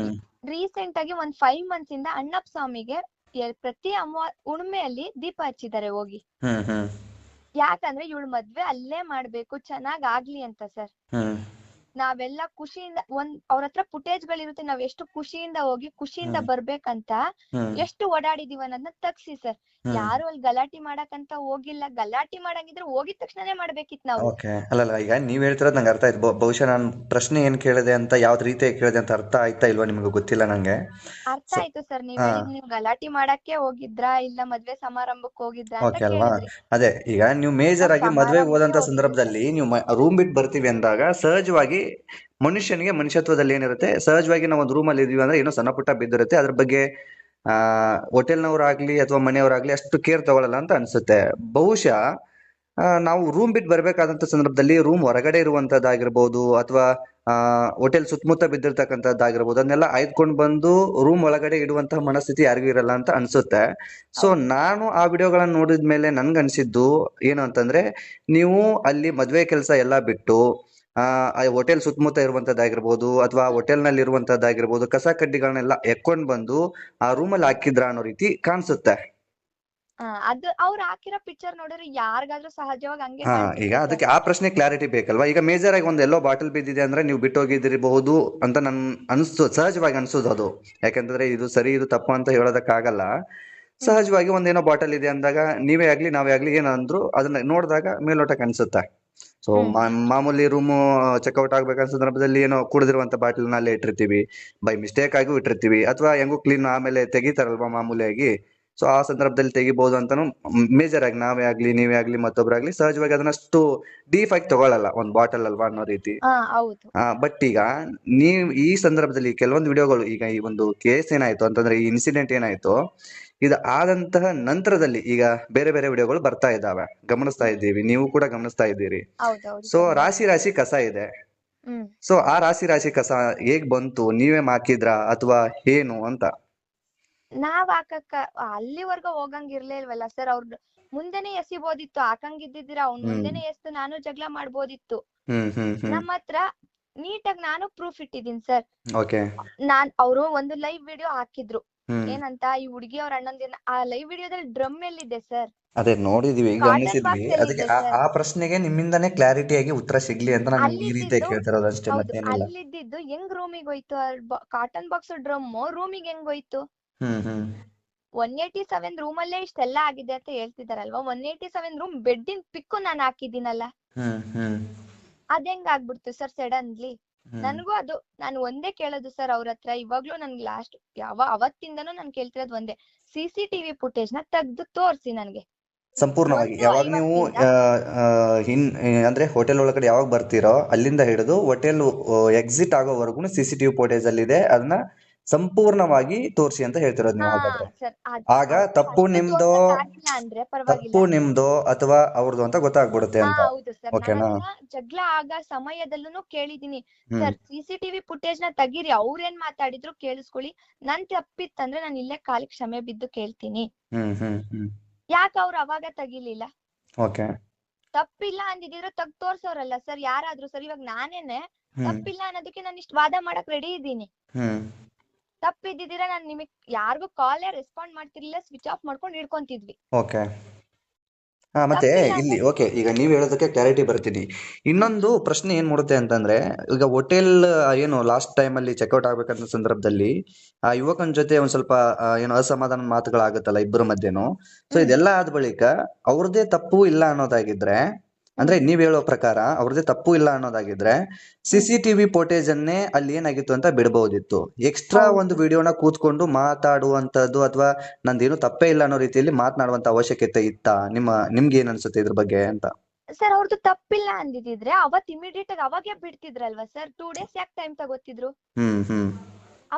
ರೀಸೆಂಟ್ ಆಗಿ ಒಂದ್ 5 months ಇಂದ ಅಣ್ಣಪ್ಪ ಸ್ವಾಮಿಗೆ ಪ್ರತಿ ಹುಣ್ಮೆಯಲ್ಲಿ ದೀಪ ಹಚ್ಚಿದ್ದಾರೆ ಹೋಗಿ. ಯಾಕಂದ್ರೆ ಇವಳು ಮದ್ವೆ ಅಲ್ಲೇ ಮಾಡ್ಬೇಕು, ಚೆನ್ನಾಗ್ ಆಗ್ಲಿ ಅಂತ ಸರ್. ನಾವೆಲ್ಲ ಖುಷಿಯಿಂದ ಅವ್ರ ಹತ್ರ ಫುಟೇಜ್ ಗಳಿರುತ್ತೆ, ನಾವ್ ಎಷ್ಟು ಖುಷಿಯಿಂದ ಹೋಗಿ ಖುಷಿಯಿಂದ ಬರ್ಬೇಕಂತ ಎಷ್ಟು ಓಡಾಡಿದೀವಿ ಅನ್ನೋದನ್ನ ತಗ್ಸಿ ಸರ್. ಯಾರು ಅಲ್ಲಿ ಗಲಾಟಿ ಮಾಡಕಂತ ಹೋಗಿಲ್ಲ, ಗಲಾಟಿ ಮಾಡಂಗಿದ್ರೆ ಹೋಗಿದ ತಕ್ಷಣನೇ ಮಾಡ್ಬೇಕಿತ್ತು ನಾವು. ಅಲ್ಲಲ್ಲ, ಈಗ ನೀವ್ ಹೇಳ್ತಿರೋದು ನಂಗೆ ಅರ್ಥ ಆಯ್ತು. ಬಹುಶಃ ನಾನು ಪ್ರಶ್ನೆ ಏನ್ ಕೇಳಿದೆ ಅಂತ, ಯಾವ್ದು ರೀತಿಯಾಗಿ ಕೇಳಿದೆ ಅಂತ ಅರ್ಥ ಆಯ್ತಾ ಇಲ್ವಾ ನಿಮ್ಗೆ ಗೊತ್ತಿಲ್ಲ ನಂಗೆ. ಅರ್ಥ ಆಯ್ತು ಸರ್, ನೀವ್ ಗಲಾಟಿ ಮಾಡಕ್ಕೆ ಹೋಗಿದ್ರಾ ಇಲ್ಲ ಮದ್ವೆ ಸಮಾರಂಭಕ್ಕೆ ಹೋಗಿದ್ರಾ ಅಂತ ಕೇಳಿದ್ರಿ. ಅದೇ, ಈಗ ನೀವು ಮೇಜರ್ ಆಗಿ ಮದ್ವೆಗೆ ಹೋದಂತ ಸಂದರ್ಭದಲ್ಲಿ ನೀವು ರೂಮ್ ಬಿಟ್ಟು ಬರ್ತೀವಿ ಅಂದಾಗ ಸಹಜವಾಗಿ ಮನುಷ್ಯನಿಗೆ ಮನುಷ್ಯತ್ವದಲ್ಲಿ ಏನಿರುತ್ತೆ, ಸಹಜವಾಗಿ ನಾವು ಒಂದು ರೂಮ್ ಅಲ್ಲಿ ಇದೀವಿ ಅಂದ್ರೆ ಏನೋ ಸಣ್ಣ ಪುಟ್ಟ ಬಿದ್ದಿರುತ್ತೆ, ಅದ್ರ ಬಗ್ಗೆ ಹೋಟೆಲ್ನವರಾಗ್ಲಿ ಅಥವಾ ಮನೆಯವರಾಗ್ಲಿ ಅಷ್ಟು ಕೇರ್ ತಗೊಳ್ಳಲ್ಲ ಅಂತ ಅನ್ಸುತ್ತೆ. ಬಹುಶಃ ನಾವು ರೂಮ್ ಬಿಟ್ಟು ಬರ್ಬೇಕಾದಂತ ಸಂದರ್ಭದಲ್ಲಿ ರೂಮ್ ಹೊರಗಡೆ ಇರುವಂತದ್ದಾಗಿರ್ಬೋದು ಅಥವಾ ಹೋಟೆಲ್ ಸುತ್ತಮುತ್ತ ಬಿದ್ದಿರ್ತಕ್ಕಂಥದ್ದಾಗಿರ್ಬೋದು, ಅದನ್ನೆಲ್ಲ ಆಯ್ದುಕೊಂಡು ಬಂದು ರೂಮ್ ಒಳಗಡೆ ಇಡುವಂತಹ ಮನಸ್ಥಿತಿ ಯಾರಿಗೂ ಇರಲ್ಲ ಅಂತ ಅನ್ಸುತ್ತೆ. ಸೊ ನಾನು ಆ ವಿಡಿಯೋಗಳನ್ನ ನೋಡಿದ್ಮೇಲೆ ನನ್ಗನ್ಸಿದ್ದು ಏನು ಅಂತಂದ್ರೆ, ನೀವು ಅಲ್ಲಿ ಮದ್ವೆ ಕೆಲಸ ಎಲ್ಲ ಬಿಟ್ಟು ಹೋಟೆಲ್ ಸುತ್ತಮುತ್ತ ಇರುವಂತದ್ದಾಗಿರ್ಬೋದು ಅಥವಾ ಹೋಟೆಲ್ ನಲ್ಲಿ ಇರುವಂತದ್ದಾಗಿರ್ಬೋದು ಕಸ ಕಡ್ಡಿಗಳನ್ನೆಲ್ಲ ಎಕ್ಕೊಂಡ್ ಬಂದು ಆ ರೂಮ್ ಅಲ್ಲಿ ಹಾಕಿದ್ರ ಅನ್ನೋ ರೀತಿ ಕಾಣಿಸುತ್ತೆ. ಅದು ಅವ್ರು ಹಾಕಿರೋ ಪಿಕ್ಚರ್ ನೋಡಿದ್ರೆ ಯಾರಿಗಾದ್ರೂ ಸಹಜವಾಗಿ ಹಂಗೆ. ಈಗ ಅದಕ್ಕೆ ಆ ಪ್ರಶ್ನೆ ಕ್ಲಾರಿಟಿ ಬೇಕಲ್ವಾ. ಈಗ ಮೇಜರ್ ಆಗಿ ಒಂದ್ ಎಲ್ಲೋ ಬಾಟಲ್ ಬಿದ್ದಿದೆ ಅಂದ್ರೆ ನೀವು ಬಿಟ್ಟು ಹೋಗಿದಿರಬಹುದು ಅಂತ ನನ್ ಸಹಜವಾಗಿ ಅನ್ಸೋದು ಅದು. ಯಾಕಂತಂದ್ರೆ ಇದು ಸರಿ ಇದು ತಪ್ಪು ಅಂತ ಹೇಳೋದಕ್ಕಾಗಲ್ಲ. ಸಹಜವಾಗಿ ಒಂದೇನೋ ಬಾಟಲ್ ಇದೆ ಅಂದಾಗ ನೀವೇ ಆಗ್ಲಿ ನಾವೇ ಆಗ್ಲಿ ಏನಂದ್ರು ಅದನ್ನ ನೋಡಿದಾಗ ಮೇಲ್ನೋಟಕ್ಕೆ ಅನ್ಸುತ್ತೆ. ಸೊ ಮಾಮೂಲಿ ರೂಮು ಚೆಕ್ಔಟ್ ಆಗ್ಬೇಕಂತ ಸಂದರ್ಭದಲ್ಲಿ ಏನೋ ಕುಡಿದಿರುವಂತ ಬಾಟಲ್ ಅಲ್ಲೇ ಇಟ್ಟಿರ್ತೀವಿ, ಬೈ ಮಿಸ್ಟೇಕ್ ಆಗಿ ಇಟ್ಟಿರ್ತೀವಿ, ಅಥವಾ ಹೆಂಗೋ ಕ್ಲೀನ್ ಆಮೇಲೆ ತೆಗಿತಾರಲ್ವಾ ಮಾಮೂಲಿಯಾಗಿ. ಸೊ ಆ ಸಂದರ್ಭದಲ್ಲಿ ತೆಗಿಬಹುದು ಅಂತಾನು ಮೇಜರ್ ಆಗಿ ನಾವೇ ಆಗ್ಲಿ ನೀವೇ ಆಗ್ಲಿ ಮತ್ತೊಬ್ಬರಾಗ್ಲಿ ಸಹಜವಾಗಿ ಅದನ್ನಷ್ಟು ಡೀಪ್ ಆಗಿ ತಗೊಳ್ಳಲ್ಲ, ಒಂದ್ ಬಾಟಲ್ ಅಲ್ವಾ ಅನ್ನೋ ರೀತಿ. ಬಟ್ ಈಗ ನೀವ್ ಈ ಸಂದರ್ಭದಲ್ಲಿ ಕೆಲವೊಂದು ವಿಡಿಯೋಗಳು, ಈಗ ಈ ಒಂದು ಕೇಸ್ ಏನಾಯ್ತು ಅಂತಂದ್ರೆ, ಈ ಇನ್ಸಿಡೆಂಟ್ ಏನಾಯ್ತು ಇದು ಆದಂತಹ ನಂತರದಲ್ಲಿ ಈಗ ಬೇರೆ ಬೇರೆ ವಿಡಿಯೋಗಳು ಬರ್ತಾ ಇದ್ದಾವೆ, ಗಮನಿಸ್ತಾ ಇದ್ದೀವಿ, ನೀವು ಕೂಡ ಗಮನಿಸ್ತಾ ಇದ್ದೀರಿ. ಸೊ ರಾಶಿ ರಾಶಿ ಕಸ ಇದೆ. ಸೊ ಆ ರಾಶಿ ರಾಶಿ ಕಸ ಹೇಗ್ ಬಂತು, ನೀವೇ ಹಾಕಿದ್ರಾ ಅಥವಾ ಏನು ಅಂತ? ನಾವ್ ಹಾಕಕ್ಕ ಅಲ್ಲಿವರ್ಗ ಹೋಗಂಗಿರ್ಲೇ ಇಲ್ವಲ್ಲ ಸರ್. ಅವ್ರ ಮುಂದೆನೆ ಎಸಿಬೋದಿತ್ತು, ಹಾಕಂಗಿದ್ದಿದ್ದೀರ ಅವ್ನ ಮುಂದೆನೆ ಎಸ್ದು ನಾನು ಜಗಳ ಮಾಡ್ಬೋದಿತ್ತು. ನಮ್ಮ ಹತ್ರ ನೀಟಾಗಿ ನಾನು ಪ್ರೂಫ್ ಇಟ್ಟಿದ್ದೀನಿ ಸರ್. ಅವ್ರು ಒಂದು ಲೈವ್ ವಿಡಿಯೋ ಹಾಕಿದ್ರು, ಏನಂತ ಈ ಹುಡುಗಿ ಅವ್ರ ಅಣ್ಣಂದಿನ. ಆ ಲೈವ್ ವಿಡಿಯೋದಲ್ಲಿ ಡ್ರಮ್ ಎಲ್ಲಿದೆ ಸರ್? ಅದೇ ನೋಡಿದೀವಿ, ಗಮನಿಸಿದ್ವಿ. ಅದಕ್ಕೆ ಆ ಪ್ರಶ್ನೆಗೆ ನಿಮ್ಮಿಂದಾನೇ ಕ್ಲಾರಿಟಿಯಾಗಿ ಉತ್ತರ ಸಿಗ್ಲಿ ಅಂತ ನಾನು ಈ ರೀತಿ ಕೇಳ್ತಿರೋದು ಅಷ್ಟೇ, ಮತ್ತೇನಿಲ್ಲ. ಅಲ್ಲಿದ್ದು ಹೆಂಗ್ ರೂಮಿಗೆ ಹೋಯ್ತು? ಕಾಟನ್ ಬಾಕ್ಸ್ ಡ್ರಮ್ ರೂಮಿಗೆ ಹೆಂಗ್ ಹೋಯ್ತು? 187 ರೂಮ್ ಅಲ್ಲೇ ಇಷ್ಟೆಲ್ಲ ಆಗಿದೆ ಅಂತ ಹೇಳ್ತಿದಾರಲ್ವಾ. 187 ರೂಮ್ ಬೆಡ್ಡಿನ ಪಿಕ್ಕು ನಾನು ಹಾಕಿದ್ದೀನಲ್ಲ, ಅದ್ ಆಗ್ಬಿಡ್ತು ಸರ್ ಸಡನ್ಲಿ? ನನ್ಗೂ ಅದು ನಾನು ಒಂದೇ ಕೇಳೋದು ಸರ್ ಅವ್ರ ಹತ್ರ ಇವಾಗ್ಲೂ. ನನ್ಗೆ ಲಾಸ್ಟ್ ಅವತ್ತಿಂದನೂ ನಾನು ಕೇಳ್ತಿರೋದು ಒಂದೇ, CCTV ಫುಟೇಜ್ ನ ತೆಗ್ದು ತೋರ್ಸಿ ನನ್ಗೆ ಸಂಪೂರ್ಣವಾಗಿ. ಯಾವಾಗ ನೀವು ಅಂದ್ರೆ ಹೋಟೆಲ್ ಒಳಗಡೆ ಯಾವಾಗ ಬರ್ತೀರೋ ಅಲ್ಲಿಂದ ಹಿಡಿದು ಹೋಟೆಲ್ ಎಕ್ಸಿಟ್ ಆಗೋವರೆಗೂ CCTV ಫುಟೇಜ್ ಅಲ್ಲಿ ಇದೆ, ಅದನ್ನ ಸಂಪೂರ್ಣವಾಗಿ ತೋರಿಸಿ ಅಂತ ಹೇಳ್ತಿರೋದು ಹಾ ನೀವು ಹಾಗಾದ್ರೆ. ಸರ್ ಆಗ ಅದು ತಪ್ಪು ಅಷ್ಟು ನಿಮ್ದೋ ತೋರ್ಸಕ್ಕಾಗಿಲ್ಲ ಅಂದ್ರೆ ಪರವಾಗಿಲ್ಲ. ತಪ್ಪು ನಿಮ್ದೋ ಅಥವಾ ಅವ್ರದ್ದು ಅಂತ ಗೊತ್ತಾಗ್ಬಿಡುತ್ತೆ ಹಾ ಅಂತ. ಹೌದು ಸರ್, ನಾನು ಓಕೆನಾ? ಅದನ್ನ ಜಗಳ ಆಗ ಸಮಯದಲ್ಲೂ ಕೇಳಿದೀನಿ. ಹ್ಮ್ ಸರ್ CCTV ಫುಟೇಜ್ ನ ತೆಗೀರಿ, ಅವ್ರೇನ್ ಮಾತಾಡಿದ್ರು ಕೇಳಿಸ್ಕೊಳ್ಳಿ, ನನ್ ತಪ್ಪಿತ್ತಂದ್ರೆ ನಾನು ಇಲ್ಲೇ ಕಾಲಿಗೆ ಕ್ಷಮೆ ಬಿದ್ದು ಕೇಳ್ತೀನಿ. ಹ್ಮ್ ಹ್ಮ್ ಹ್ಮ್ ಯಾಕೆ ಅವ್ರು ಅವಾಗ ತೆಗಿಲಿಲ್ಲ? ಓಕೆ. ತಪ್ಪಿಲ್ಲ ಅಂದಿದ್ರೆ ತೆಗ್ದು ತೋರ್ಸೋರಲ್ಲ ಸರ್ ಯಾರಾದ್ರೂ ಸರ್. ಇವಾಗ ನಾನೇನೆ ಹ್ಮ್ ತಪ್ಪಿಲ್ಲ ಅನ್ನೋದಕ್ಕೆ ನಾನು ಇಷ್ಟು ವಾದ ಮಾಡಕ್ ರೆಡಿ ಇದ್ದೀನಿ. ಹ್ಮ್ ತಪ್ಪಿದ್ದಿದ್ದೀರಾ ನಾನು ನಿಮಗ್ ಯಾರಿಗೂ ಕಾಲೇ ರೆಸ್ಪಾಂಡ್ ಮಾಡ್ತಿರ್ಲಿಲ್ಲ, ಸ್ವಿಚ್ ಆಫ್ ಮಾಡ್ಕೊಂಡು ಇಡ್ಕೊಂತಿದ್ವಿ. ಓಕೆ. ಹಾ, ಮತ್ತೆ ತಪ್ಪಿಲ್ಲ ಇಲ್ಲಿ ಅಂದ್ರೆ ಓಕೆ, ಈಗ ನೀವ್ ಹೇಳೋದಕ್ಕೆ ಕ್ಲಾರಿಟಿ ಬರ್ತೀನಿ. ಇನ್ನೊಂದು ಪ್ರಶ್ನೆ ಏನ್ ಮೂಡುತ್ತೆ ಅಂತಂದ್ರೆ, ಈಗ ಹೋಟೆಲ್ ಏನು ಲಾಸ್ಟ್ ಟೈಮ್ ಅಲ್ಲಿ ಚೆಕ್ಔಟ್ ಆಗ್ಬೇಕಂತ ಸಂದರ್ಭದಲ್ಲಿ ಆ ಯುವಕನ ಜೊತೆ ಒಂದ್ ಸ್ವಲ್ಪ ಏನು ಅಸಮಾಧಾನ ಮಾತುಗಳಾಗುತ್ತಲ್ಲ ಇಬ್ಬರ ಮಧ್ಯೆನು. ಸೊ ಇದೆಲ್ಲ ಆದ ಬಳಿಕ ಅವ್ರದೇ ತಪ್ಪು ಇಲ್ಲ ಅನ್ನೋದಾಗಿದ್ರೆ, ಅಂದ್ರೆ ನೀವ್ ಹೇಳೋ ಪ್ರಕಾರ ಅವ್ರದೇ ತಪ್ಪು ಇಲ್ಲ ಅನ್ನೋದಾಗಿದ್ರೆ CCTV ಫೋಟೇಜ್ ಅನ್ನೇ ಅಲ್ಲಿ ಏನಾಗಿತ್ತು ಅಂತ ಬಿಡಬಹುದಿತ್ತು. ಎಕ್ಸ್ಟ್ರಾ ಒಂದು ವಿಡಿಯೋನ ಕೂತ್ಕೊಂಡು ಮಾತಾಡುವಂತದ್ದು ಅಥವಾ ನಂದೇನು ತಪ್ಪೇ ಇಲ್ಲ ಅನ್ನೋ ರೀತಿಯಲ್ಲಿ ಮಾತನಾಡುವಂತ ಅವಶ್ಯಕತೆ ಇತ್ತಾ? ನಿಮ್ಗೆ ಏನ್ ಅನ್ಸುತ್ತೆ ಇದ್ರ ಬಗ್ಗೆ ಅಂತ? ಸರ್ ಅವ್ರದ್ದು ತಪ್ಪಿಲ್ಲ ಅಂದಿದ್ರೆ ಅವತ್ ಇಮಿಡಿಯೇಟ್ ಆಗಿ ಅವಾಗೆ ಬಿಡ್ತಿದ್ರಲ್ವಾ ಸರ್? 2 days ಯಾಕೆ ಟೈಮ್ ತಗೋತಿದ್ರು? ಹ್ಮ್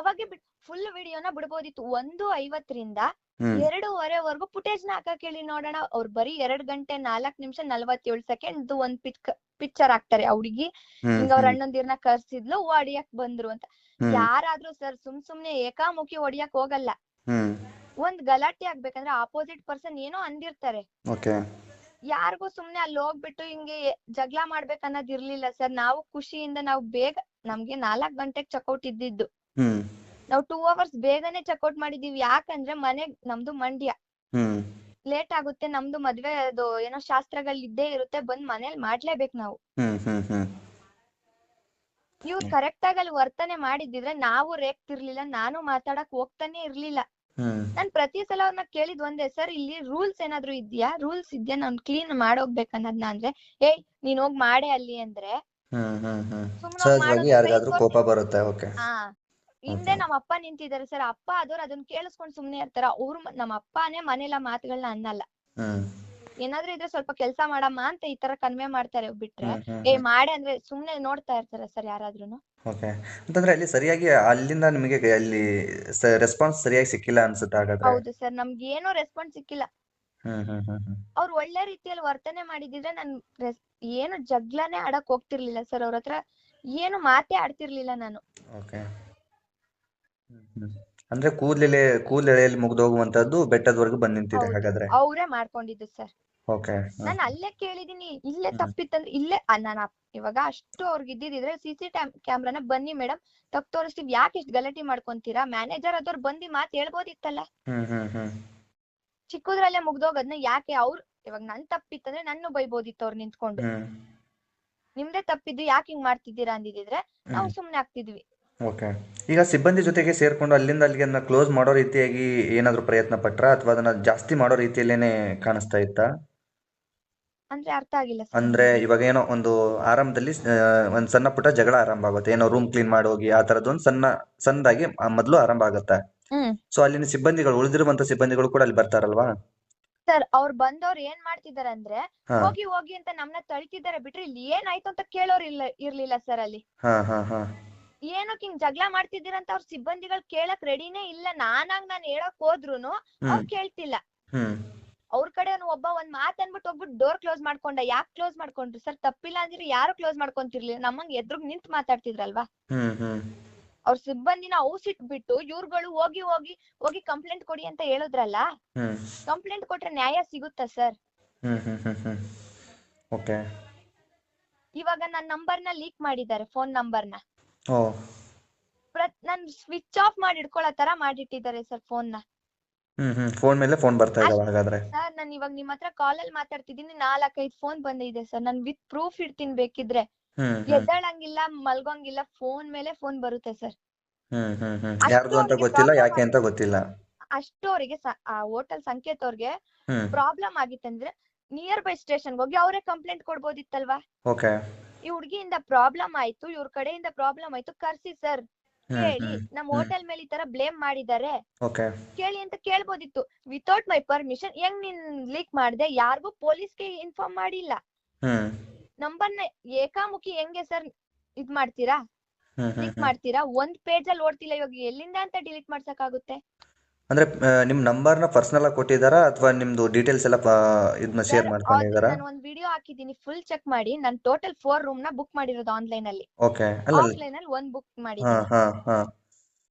ಅವಾಗೆ ಫುಲ್ ವಿಡಿಯೋನ ಬಿಡ್ಬೋದಿತ್ತು. 1:50 ಹ್ಮ್ 2:30 ಫುಟೇಜ್ ನ ಹಾಕಕ್ ಹೇಳಿ ನೋಡೋಣ. ಅವ್ರು ಬರೀ 2 ಗಂಟೆ 4 ನಿಮಿಷ 47 ಸೆಕೆಂಡ್ ಒಂದ್ ಪಿಕ್ಚರ್ ಹಾಕ್ತಾರೆ. ಆ ಹುಡುಗಿ ಹಿಂಗ ಅವ್ರ ಅಣ್ಣಂದಿರ್ನ ಕರ್ಸಿದ್ಲು, ಹೊಡಿಯಕ್ ಬಂದ್ರು ಅಂತ. ಯಾರಾದ್ರೂ ಸರ್ ಸುಮ್ನೆ ಏಕಾಮುಖಿ ಹೊಡಿಯಕ್ ಹೋಗಲ್ಲ. ಒಂದ್ ಗಲಾಟೆ ಆಗ್ಬೇಕಂದ್ರೆ ಆಪೋಸಿಟ್ ಪರ್ಸನ್ ಏನೋ ಅಂದಿರ್ತಾರೆ. ಯಾರಿಗೂ ಸುಮ್ನೆ ಅಲ್ಲಿ ಹೋಗ್ಬಿಟ್ಟು ಹಿಂಗೆ ಜಗಳ ಮಾಡ್ಬೇಕನ್ನೋದ್ ಇರ್ಲಿಲ್ಲ ಸರ್. ನಾವು ಖುಷಿಯಿಂದ ನಾವು ಬೇಗ, ನಮ್ಗೆ 4 ಗಂಟೆಗೆ ಚೆಕ್ಔಟ್ ಇದ್ದಿದ್ದು, ನಾವು 2 hours ಬೇಗನೆ ಚೆಕ್ಔಟ್ ಮಾಡಿದೀವಿ. ಯಾಕಂದ್ರೆ ನಮ್ದು ಮಂಡ್ಯ, ಲೇಟ್ ಆಗುತ್ತೆ, ನಮ್ದು ಮದ್ವೆ ಅದು ಏನೋ ಶಾಸ್ತ್ರಗಳು ಇದ್ದೇ ಇರುತ್ತೆ, ಬಂದ್ ಮನೇಲಿ ಮಾಡ್ಲೇಬೇಕು ನಾವು. ಇವ್ರು ಕರೆಕ್ಟ್ ಆಗಿ ಅಲ್ಲಿ ವರ್ತನೆ ಮಾಡಿದಿದ್ರೆ ನಾವು ರೇಗ್ತಿರ್ಲಿಲ್ಲ, ನಾನು ಮಾತಾಡಕ್ ಹೋಗ್ತಾನೆ ಇರ್ಲಿಲ್ಲ. ನಾನ್ ಪ್ರತಿ ಸಲ ಅವ್ರನ್ನ ಕೇಳಿದ್ ಒಂದೇ, ಸರ್ ಇಲ್ಲಿ ರೂಲ್ಸ್ ಏನಾದ್ರು ಇದ್ಯಾ? ರೂಲ್ಸ್ ಇದ್ಯಾ ನಾನ್ ಕ್ಲೀನ್ ಮಾಡೋಗ್ಬೇಕನ್ನೋದ್ನ? ಅಂದ್ರೆ ಏಯ್ ನೀನ್ ಹೋಗ್ ಮಾಡೇ ಅಲ್ಲಿ ಅಂದ್ರೆ ಸಹಜವಾಗಿ ಯಾರಿಗಾದ್ರೂ ಕೋಪ ಬರುತ್ತೆ. ಓಕೆ. ಹಿಂದೆ ನಮ್ಮ ಅಪ್ಪ ನಿಂತಿದ್ದಾರೆ ಸರ್, ಅಪ್ಪ ಆದವ್ರು ಅದನ್ನ ಕೇಳಿಸ್ಕೊಂಡ್ ಸುಮ್ನೆ ಇರ್ತಾರ. ಅವ್ರು ನಮ್ಮ ಅಪ್ಪನೇ ಮನೇಲ ಮಾತುಗಳನ್ನ ಅನ್ನಲ್ಲ. ಏನಾದ್ರೂ ಇದ್ರೆ ಸ್ವಲ್ಪ ಕೆಲ್ಸ ಮಾಡಮ್ಮ ಅಂತ ಈ ತರ ಕನ್ವೆ ಮಾಡ್ತಾರೆ ಬಿಟ್ರೆ, ಮಾಡೆ ಅಂದ್ರೆ ಸುಮ್ನೆ ನೋಡ್ತಾ ಇರ್ತಾರೆ ಸರ್ ಯಾರಾದ್ರೂನು. ಓಕೆ. ಅಂತಂದ್ರೆ ಅಲ್ಲಿ ಸರಿಯಾಗಿ ಅಲ್ಲಿಂದ ನಿಮಗೆ ಅಲ್ಲಿ ರೆಸ್ಪಾನ್ಸ್ ಸರಿಯಾಗಿ ಸಿಕ್ಕಿಲ್ಲ ಅನ್ಸುತ್ತೆ ಹಾಗಾದ್ರೆ? ಹೌದು ಸರ್, ನಮ್ಗೆ ಏನೋ ರೆಸ್ಪಾನ್ಸ್ ಸಿಕ್ಕಿಲ್ಲ. ಅವ್ರು ಒಳ್ಳೆ ರೀತಿಯಲ್ಲಿ ವರ್ತನೆ ಮಾಡಿದಿದ್ರೆ ನನ್ ಏನು ಜಗ್ಲಾನೇ ಆಡಕ್ ಹೋಗ್ತಿರ್ಲಿಲ್ಲ ಸರ್. ಅವ್ರ ಹತ್ರ ಏನು ಮಾತೇ ಆಡ್ತಿರ್ಲಿಲ್ಲ ನಾನು. ಓಕೆ. ಅಂದ್ರೆ ಕೂದಲೆಳೆಯಲ್ಲಿ ಮುಗ್ದೋಗುವಂತದ್ದು ಬೆಟ್ಟದವರೆಗೂ ಬಂದ್ ನಿಂತಿದೆ ಹಾಗಾದ್ರೆ? ಅವ್ರೇ ಮಾಡ್ಕೊಂಡಿದ್ದು ಸರ್. ಓಕೆ. ನಾನು ಅಲ್ಲೇ ಕೇಳಿದೀನಿ, ಇಲ್ಲೇ ತಪ್ಪಿತ್ತಂದ್ರೆ ಇಲ್ಲೇ ನಾನು ಇವಾಗ ಅಷ್ಟು ಅವ್ರಿಗೆ ಇದ್ದಿದ್ರೆ CC ಕ್ಯಾಮ್ರಾನ ಬನ್ನಿ ಮೇಡಮ್ ತಪ್ಪು ತೋರಿಸ್ತೀವಿ, ಯಾಕೆ ಇಷ್ಟು ಗಲಾಟೆ ಮಾಡ್ಕೊಂತೀರಾ? ಮ್ಯಾನೇಜರ್ ಆದವ್ರು ಬಂದಿ ಮಾತ್ ಹೇಳ್ಬೋದಿತ್ತಲ್ಲ. ಚಿಕ್ಕದ್ರಲ್ಲೇ ಮುಗ್ದೋಗದ್ನ ಯಾಕೆ ಅವ್ರು, ಇವಾಗ ನನ್ ತಪ್ಪಿತ್ತಂದ್ರೆ ನನ್ನ ಬೈಬೋದಿತ್ತು ಅವ್ರು ನಿಂತ್ಕೊಂಡು. ನಿಮ್ದೇ ತಪ್ಪಿದ್ದು ಯಾಕೆ ಹಿಂಗ್ ಮಾಡ್ತಿದ್ದೀರಾ ಅಂದಿದ್ರೆ ನಾವು ಸುಮ್ನೆ ಆಗ್ತಿದ್ವಿ. ಓಕೆ. ಈಗ ಸಿಬ್ಬಂದಿ ಜೊತೆಗೆ ಸೇರ್ಕೊಂಡು ಅಲ್ಲಿಂದ ಅಲ್ಲಿಗೆ ಕ್ಲೋಸ್ ಮಾಡೋ ರೀತಿಯಾಗಿ ಏನಾದ್ರು ಪ್ರಯತ್ನ ಪಟ್ರಾ ಅಥವಾ ಅದನ್ನ ಜಾಸ್ತಿ ಮಾಡೋ ರೀತಿಯಲ್ಲೇನೆ ಕಾಣಿಸ್ತಾ ಇತ್ತಾ? ಅಂದ್ರೆ ಅರ್ಥ ಆಗಿಲ್ಲ ಸರ್. ಅಂದ್ರೆ ಇವಾಗ ಏನೋ ಒಂದು ಆರಂಭದಲ್ಲಿ ಒಂದ್ ಸಣ್ಣ ಪುಟ್ಟ ಜಗಳ ಆರಂಭ ಆಗುತ್ತೆ, ಏನೋ ರೂಮ್ ಕ್ಲೀನ್ ಮಾಡೋಗಿ ಆ ತರದ್ದು ಒಂದು ಸಣ್ಣದಾಗಿ ಮೊದ್ಲು ಆರಂಭ ಆಗುತ್ತೆ. ಸೊ ಅಲ್ಲಿನ ಸಿಬ್ಬಂದಿಗಳು, ಉಳಿದಿರುವಂತ ಸಿಬ್ಬಂದಿಗಳು ಕೂಡ ಅಲ್ಲಿ ಬರ್ತಾರಲ್ವಾ ಸರ್? ಅವ್ರು ಬಂದವ್ರು ಏನ್ ಮಾಡ್ತಿದಾರೆ ಅಂದ್ರೆ ಹೋಗಿ ಹೋಗಿ ಅಂತ ನಮ್ನ ತಳ್ತಿದಾರೆ ಬಿಟ್ರೆ ಇಲ್ಲಿ ಏನಾಯ್ತು ಅಂತ ಕೇಳೋರ್ ಇರ್ಲಿಲ್ಲ ಸರ್. ಅಲ್ಲಿ ಏನಕ್ಕೆ ಹಿಂಗ್ ಜಗಳ ಮಾಡ್ತಿದ್ದೀರ ಅಂತ ಅವ್ರ ಸಿಬ್ಬಂದಿಗಳು ಕೇಳಕ್ ರೆಡಿನೇ ಇಲ್ಲ. ನಾನು ಹೇಳಕ್ ಹೋದ್ರುನು ಅವ್ರು ಕೇಳ್ತಿಲ್ಲ. ಅವ್ರ ಕಡೆ ಒಬ್ಬ ಒಂದ್ ಮಾತ್ ಅನ್ಬಿಟ್ಟು ಹೋಗ್ಬಿಟ್ಟು ಡೋರ್ ಕ್ಲೋಸ್ ಮಾಡ್ಕೊಂಡ. ಯಾಕೆ ಕ್ಲೋಸ್ ಮಾಡ್ಕೊಂಡ್ರು ಸರ್? ತಪ್ಪಿಲ್ಲ ಅಂದ್ರೆ ಯಾರು ಕ್ಲೋಸ್ ಮಾಡ್ಕೊಂತಿರ್ಲಿಲ್ಲ, ನಮ್ಮಂಗ್ ಎದ್ರುಗ್ ನಿಂತ್ ಮಾತಾಡ್ತಿದ್ರಲ್ವಾ. ಅವ್ರ ಸಿಬ್ಬಂದಿನ ಔಸಿಟ್ಬಿಟ್ಟು ಇವ್ರುಗಳು ಹೋಗಿ ಹೋಗಿ ಹೋಗಿ ಕಂಪ್ಲೇಂಟ್ ಕೊಡಿ ಅಂತ ಹೇಳಿದ್ರಲ್ಲ. ಕಂಪ್ಲೇಂಟ್ ಕೊಟ್ರೆ ನ್ಯಾಯ ಸಿಗುತ್ತಾ ಸರ್? ಇವಾಗ ನನ್ನ ನಂಬರ್ನ ಲೀಕ್ ಮಾಡಿದ್ದಾರೆ, ಫೋನ್ ನಂಬರ್ನ. ನನ್ ಸ್ವಿಚ್ ಆಫ್ ಮಾಡಿ ಇಟ್ಕೊಳ್ಳೋ ತರ ಮಾಡಿಟ್ಟಿದ್ದಾರೆ ಸರ್ ಫೋನ್ ನ. ಫೋನ್ ಮೇಲೆ ಫೋನ್ ಬರ್ತಾ ಇದಾವೆ ಹಾಗಾದ್ರೆ? ಸರ್ ನಾನು ಇವಾಗ ನಿಮ್ ಹತ್ರ ಕಾಲಲ್ಲಿ ಮಾತಾಡ್ತಿದ್ದೀನಿ, 4-5 ಫೋನ್ ಬಂದಿದೆ ಸರ್. ನಾನು ವಿತ್ ಪ್ರೂಫ್ ಇಡ್ತೀನಿ ಬೇಕಿದ್ರೆ. ಎದ್ದೇಳಂಗಿಲ್ಲ, ಮಲ್ಗೋಂಗಿಲ್ಲ, ಫೋನ್ ಮೇಲೆ ಫೋನ್ ಬರುತ್ತೆ ಸರ್. ಯಾರ್ದು ಅಂತ ಗೊತ್ತಿಲ್ಲ, ಯಾಕೆ ಅಂತ ಗೊತ್ತಿಲ್ಲ. ಅಷ್ಟು ಅವರಿಗೆ ಆ ಹೋಟೆಲ್ ಸಂಕೇತ್ ಅವ್ರಿಗೆ ಪ್ರಾಬ್ಲಮ್ ಆಗಿತ್ತಂದ್ರೆ ನಿಯರ್ ಬೈ ಸ್ಟೇಷನ್ ಹೋಗಿ ಅವರೇ ಕಂಪ್ಲೇಂಟ್ ಕೊಡ್ಬೋದಿತ್ತಲ್ವಾ. ಈ ಹುಡ್ಗಿಯಿಂದ ಪ್ರಾಬ್ಲಮ್ ಆಯ್ತು, ಇವ್ರ ಕಡೆಯಿಂದ ಪ್ರಾಬ್ಲಮ್ ಆಯ್ತು, ಕರ್ಸಿ ಸರ್ ಕೇಳಿ, ನಮ್ ಹೋಟೆಲ್ ಮೇಲೆ ಈ ತರ ಬ್ಲೇಮ್ ಮಾಡಿದ್ದಾರೆ ಕೇಳಿ ಅಂತ ಕೇಳ್ಬೋದಿತ್ತು. ವಿತೌಟ್ ಮೈ ಪರ್ಮಿಷನ್ ಹೆಂಗ್ ನೀನ್ ಲೀಕ್ ಮಾಡ್ದೆ? ಯಾರಿಗೂ ಪೊಲೀಸ್ಗೆ ಇನ್ಫಾರ್ಮ್ ಮಾಡಿಲ್ಲ. ನಂಬರ್ನ ಏಕಾಮುಖಿ ಹೆಂಗೆ ಸರ್ ಇದ್ ಮಾಡ್ತೀರಾ? ಕ್ಲಿಕ್ ಮಾಡ್ತೀರಾ, ಒಂದ್ ಪೇಜ್ ಅಲ್ಲಿ ಓಡ್ತಿಲ್ಲ. ಇವಾಗ ಎಲ್ಲಿಂದ ಅಂತ ಡಿಲೀಟ್ ಮಾಡ್ಸಕ್ಕಾಗುತ್ತೆ? ಅಂದ್ರೆ ನಿಮ್ ನಂಬರ್ನ ಪರ್ಸನಲ್ ಆಗಿ ಕೊಟ್ಟಿದ್ದಾರಾ ಅಥವಾ ನಿಮ್ದು ಡೀಟೇಲ್ಸ್ ಎಲ್ಲ ಇದನ್ನ ಶೇರ್ ಸರ್ ಅದು ಮಾಡ್ಕೊಂಡಿದ್ದಾರಾ? ನಾನು ಒಂದ್ ವಿಡಿಯೋ ಹಾಕಿದೀನಿ, ಫುಲ್ ಚೆಕ್ ಮಾಡಿ. ನಾನು ಟೋಟಲ್ 4 ರೂಮ್ ನ ಬುಕ್ ಮಾಡಿರೋದು ಆನ್ಲೈನ್ ಅಲ್ಲಿ. ಓಕೆ, ಅಲ್ಲ ಆಫ್ಲೈನ್ ಅಲ್ಲಿ ಒಂದ್ ಬುಕ್ ಹಾ ಮಾಡಿದೀನಿ. ಹಾ ಹಾ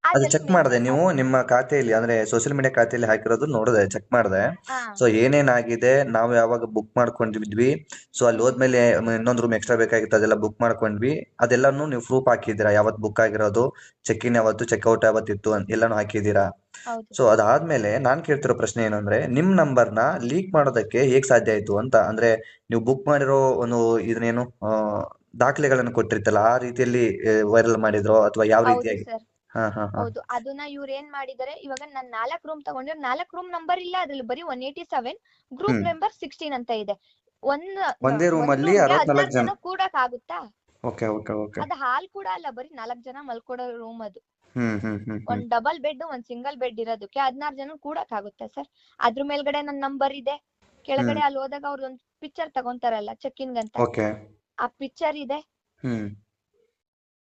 ಅದು ಅದ್ರಲ್ಲಿ ಚೆಕ್ ಮಾಡಿದೆ ನೀವು ನಿಮ್ಮ ಖಾತೆಯಲ್ಲಿ ಅಂದ್ರೆ ಸೋಷಿಯಲ್ ಮೀಡಿಯಾ ಖಾತೆಯಲ್ಲಿ ಹಾಕಿರೋದು ನೋಡಿದೆ, ಚೆಕ್ ಮಾಡಿದೆ. ಹಾ ಸೊ ಏನೇನಾಗಿದೆ, ನಾವು ಯಾವಾಗ ಬುಕ್ ಮಾಡ್ಕೊಂಡಿದ್ವಿ, ಸೊ ಅಲ್ಲಿ ಹೋದ್ಮೇಲೆ ಇನ್ನೊಂದು ರೂಮ್ ಎಕ್ಸ್ಟ್ರಾ ಬೇಕಾಗಿತ್ತು, ಅದೆಲ್ಲ ಬುಕ್ ಮಾಡ್ಕೊಂಡ್ವಿ. ಅದೆಲ್ಲಾನು ನೀವು ಪ್ರೂಫ್ ಹಾಕಿದ್ದೀರಾ, ಯಾವತ್ತು ಬುಕ್ ಆಗಿರೋದು, ಚೆಕ್ ಇನ್ ಯಾವತ್ತು, ಚೆಕ್ಔಟ್ ಯಾವತ್ತಿತ್ತು ಎಲ್ಲಾನು ಹಾಕಿದ್ದೀರಾ? ಹೌದು. ಸೊ ಅದಾದ್ಮೇಲೆ ನಾನ್ ಕೇಳ್ತಿರೋ ಪ್ರಶ್ನೆ ಏನು ಅಂದ್ರೆ, ನಿಮ್ ನಂಬರ್ನ ಲೀಕ್ ಮಾಡೋದಕ್ಕೆ ಹೇಗ್ ಸಾಧ್ಯ ಆಯ್ತು ಅಂತ. ಅಂದ್ರೆ ನೀವು ಬುಕ್ ಮಾಡಿರೋ ಒಂದು ಇದನ್ನೇನು ದಾಖಲೆಗಳನ್ನು ಕೊಟ್ಟಿರ್ತಲ್ಲ, ಆ ರೀತಿಯಲ್ಲಿ ವೈರಲ್ ಮಾಡಿದ್ರೋ ಅಥವಾ ಯಾವ ಹೌದು ರೀತಿಯಾಗಿ? ಸರ್, ಹಾ ಹಾ ಹಾ ಹೌದು. ಅದನ್ನ ಇವ್ರು ಏನ್ ಮಾಡಿದಾರೆ, ಇವಾಗ ನಾನ್ 4 ರೂಮ್ ತಗೊಂಡ್ರೆ 4 ರೂಮ್ ನಂಬರ್ ಇಲ್ಲ ಅದ್ರಲ್ಲಿ, ಬರೀ 187 ಗ್ರೂಪ್ ಹ್ಮ್ ಮೆಂಬರ್ 16 ಅಂತ ಇದೆ. ಒಂದ್ ಒಂದೇ ರೂಮ್ ಒಂದ್ ಅಲ್ಲಿ ರೂಮ್ಗೆ 64 16 ಜನ. ಜನ ಕೂಡಕ್ ಆಗುತ್ತಾ? Okay okay okay. ಅದು ಹಾಲ್ ಕೂಡ ಅಲ್ಲ, ಬರೀ 4 ಜನ ಮಲ್ಕೊಡೋ ರೂಮ್ ಅದು. ಹ್ಮ್ ಹ್ಮ್ ಹ್ಮ್ ಹ್ಮ್ ಒಂದ್ ಡಬಲ್ ಬೆಡ್, ಒಂದ್ ಸಿಂಗಲ್ ಬೆಡ್ ಇರೋದಕ್ಕೆ 16 ಜನ ಕೂಡಕ್ ಆಗುತ್ತೆ ಸರ್? ಅದ್ರ ಮೇಲ್ಗಡೆ ನನ್ ನಂಬರ್ ಇದೆ, ಕೆಳಗಡೆ ಅಲ್ಲಿ ಹೋದಾಗ ಅವ್ರದೊಂದ್ ಪಿಕ್ಚರ್ ತಗೊಂತಾರಲ್ಲ ಚೆಕ್ ಇನ್ ಅಂತ, ಓಕೆ. ಆ ಪಿಕ್ಚರ್ ಇದೆ. ಹ್ಮ್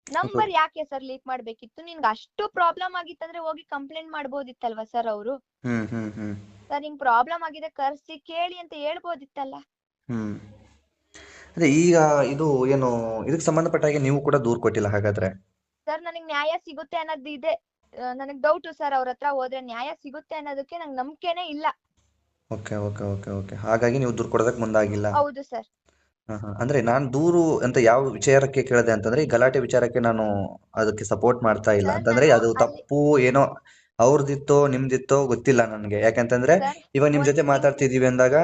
ನಂಬರ್ ಯಾಕೆ ಸರ್ ಲೀಕ್ ಮಾಡ್ಬೇಕಿತ್ತು? ನಿನ್ಗೆ ಅಷ್ಟು ಪ್ರಾಬ್ಲಮ್ ಆಗಿತ್ತಂದ್ರೆ ಹೋಗಿ ಕಂಪ್ಲೇಂಟ್ ಮಾಡ್ಬೋದಿತ್ತಲ್ವಾ ಸರ್ ಅವರು? ಹ್ಮ್ ಹ್ಮ್ ಹ್ಮ್ ಸರ್ ಹಿಂಗ್ ಪ್ರಾಬ್ಲಮ್ ಆಗಿದೆ, ಕರ್ಸಿ ಕೇಳಿ ಅಂತ ಹೇಳ್ಬೋದಿತ್ತಲ್ಲ. ಹ್ಮ್ ಅದೇ ಈಗ ಇದು ಏನು ಇದಕ್ಕೆ ಸಂಬಂಧಪಟ್ಟ ಹಾಗೆ ನೀವು ಕೂಡ ದೂರ್ ಕೊಟ್ಟಿಲ್ಲ ಹಾಗಾದ್ರೆ? ಸರ್ ನನಗ್ ನ್ಯಾಯ ಸಿಗುತ್ತೆ ಅನ್ನೋದು ಇದೆ, ನನಗ್ ಡೌಟ್ ಸರ್. ಅವ್ರ ಹತ್ರ ಹೋದ್ರೆ ನ್ಯಾಯ ಸಿಗುತ್ತೆ ಅನ್ನೋದಕ್ಕೆ ನಂಗೆ ನಂಬಿಕೆನೇ ಇಲ್ಲ. ಓಕೆ ಓಕೆ ಓಕೆ ಓಕೆ, ಹಾಗಾಗಿ ನೀವು ದೂರ್ ಕೊಡೋದಕ್ಕೆ ಮುಂದಾಗಿಲ್ಲ? ಹೌದು ಸರ್. ಅಂದ್ರೆ ನಾನು ದೂರು ಅಂತ ಯಾವ ವಿಚಾರಕ್ಕೆ ಕೇಳಿದೆ ಅಂತಂದ್ರೆ, ಈ ಗಲಾಟೆ ವಿಚಾರಕ್ಕೆ ನಾನು ಅದಕ್ಕೆ ಸಪೋರ್ಟ್ ಮಾಡ್ತಾ ಇಲ್ಲ. ಸರ್ ಅಂತಂದ್ರೆ ನಾನು ಅದು ಅಲ್ಲಿ ತಪ್ಪು ಏನೋ ಅವ್ರದಿತ್ತೋ ನಿಮ್ದಿತ್ತೋ ಗೊತ್ತಿಲ್ಲ ನನ್ಗೆ. ಯಾಕಂತಂದ್ರೆ ಸರ್ ಇವಾಗ ನಿಮ್ ಒಂದ್ ಜೊತೆ ಮಾತಾಡ್ತಿದೀವಿ ಅಂದಾಗ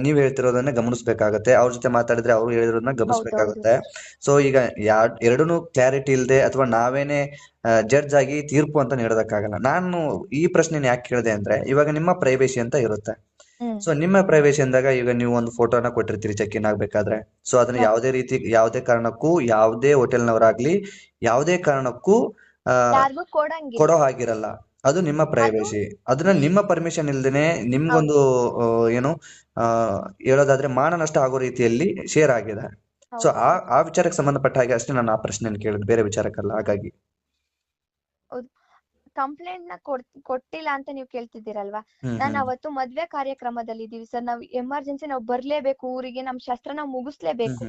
ನೀವ್ ಹೇಳ್ತಿರೋದನ್ನ ಗಮನಿಸ್ಬೇಕಾಗತ್ತೆ, ಅವ್ರ ಜೊತೆ ಮಾತಾಡಿದ್ರೆ ಅವ್ರು ಹೇಳಿರೋದನ್ನ ಹೌದೌದು ಗಮನಿಸ್ಬೇಕಾಗತ್ತೆ. ಸರ್. ಸೊ ಈಗ ಎರಡೂನು ಕ್ಲಾರಿಟಿ ಇಲ್ಲದೆ ಅಥವಾ ನಾವೇನೆ ಜಡ್ಜ್ ಆಗಿ ತೀರ್ಪು ಅಂತ ನೀಡೋದಕ್ಕಾಗಲ್ಲ. ನಾನು ಈ ಪ್ರಶ್ನೆನ ಯಾಕೆ ಕೇಳಿದೆ ಅಂದ್ರೆ, ಇವಾಗ ನಿಮ್ಮ ಪ್ರೈವೇಸಿ ಅಂತ ಇರುತ್ತೆ. ಸೊ ನಿಮ್ಮ ಪ್ರೈವೇಸಿ ಅಂದಾಗ ಈಗ ನೀವು ಒಂದು ಫೋಟೋನ ಕೊಟ್ಟಿರ್ತೀರಿ ಚೆಕ್ ಇನ್ ಆಗ್ಬೇಕಾದ್ರೆ. ಸೊ ಅದನ್ನ ಯಾವುದೇ ರೀತಿ ಯಾವುದೇ ಕಾರಣಕ್ಕೂ ಯಾವುದೇ ಹೋಟೆಲ್ನವರಾಗ್ಲಿ ಯಾವುದೇ ಕಾರಣಕ್ಕೂ ಯಾರಿಗೂ ಕೊಡಂಗಿಲ್ಲ ಕೊಡೋ ಹಾಗಿರಲ್ಲ. ಅದು ನಿಮ್ಮ ಅದು. ಪ್ರೈವೇಸಿ. ಅದನ್ನ ನಿಮ್ಮ ಪರ್ಮಿಷನ್ ಇಲ್ದೇನೆ ನಿಮ್ಗೊಂದು ಏನು ಹೇಳೋದಾದ್ರೆ ಮಾನನಷ್ಟ ಆಗೋ ರೀತಿಯಲ್ಲಿ ಶೇರ್ ಆಗಿದೆ. ಸೊ ಆ ವಿಚಾರಕ್ಕೆ ಸಂಬಂಧಪಟ್ಟ ಹಾಗೆ ಅಷ್ಟೇ ನಾನು ಆ ಪ್ರಶ್ನೆಯನ್ನು ಕೇಳಿದ್ದು, ಬೇರೆ ವಿಚಾರಕ್ಕಲ್ಲ. ಹಾಗಾಗಿ ಕಂಪ್ಲೇಂಟ್ ನ ಕೊಟ್ಟಿಲ್ಲ ಅಂತ ನೀವು ಕೇಳ್ತಿದ್ದೀರಲ್ವಾ? ನಾನು ಅವತ್ತು ಮದ್ವೆ ಕಾರ್ಯಕ್ರಮದಲ್ಲಿ ಇದೀವಿ ಸರ್, ನಾವ್ ಎಮರ್ಜೆನ್ಸಿ ನಾವು ಬರ್ಲೇಬೇಕು ಊರಿಗೆ, ನಮ್ ಶಸ್ತ್ರ ನಾವು ಮುಗಿಸ್ಲೇಬೇಕು.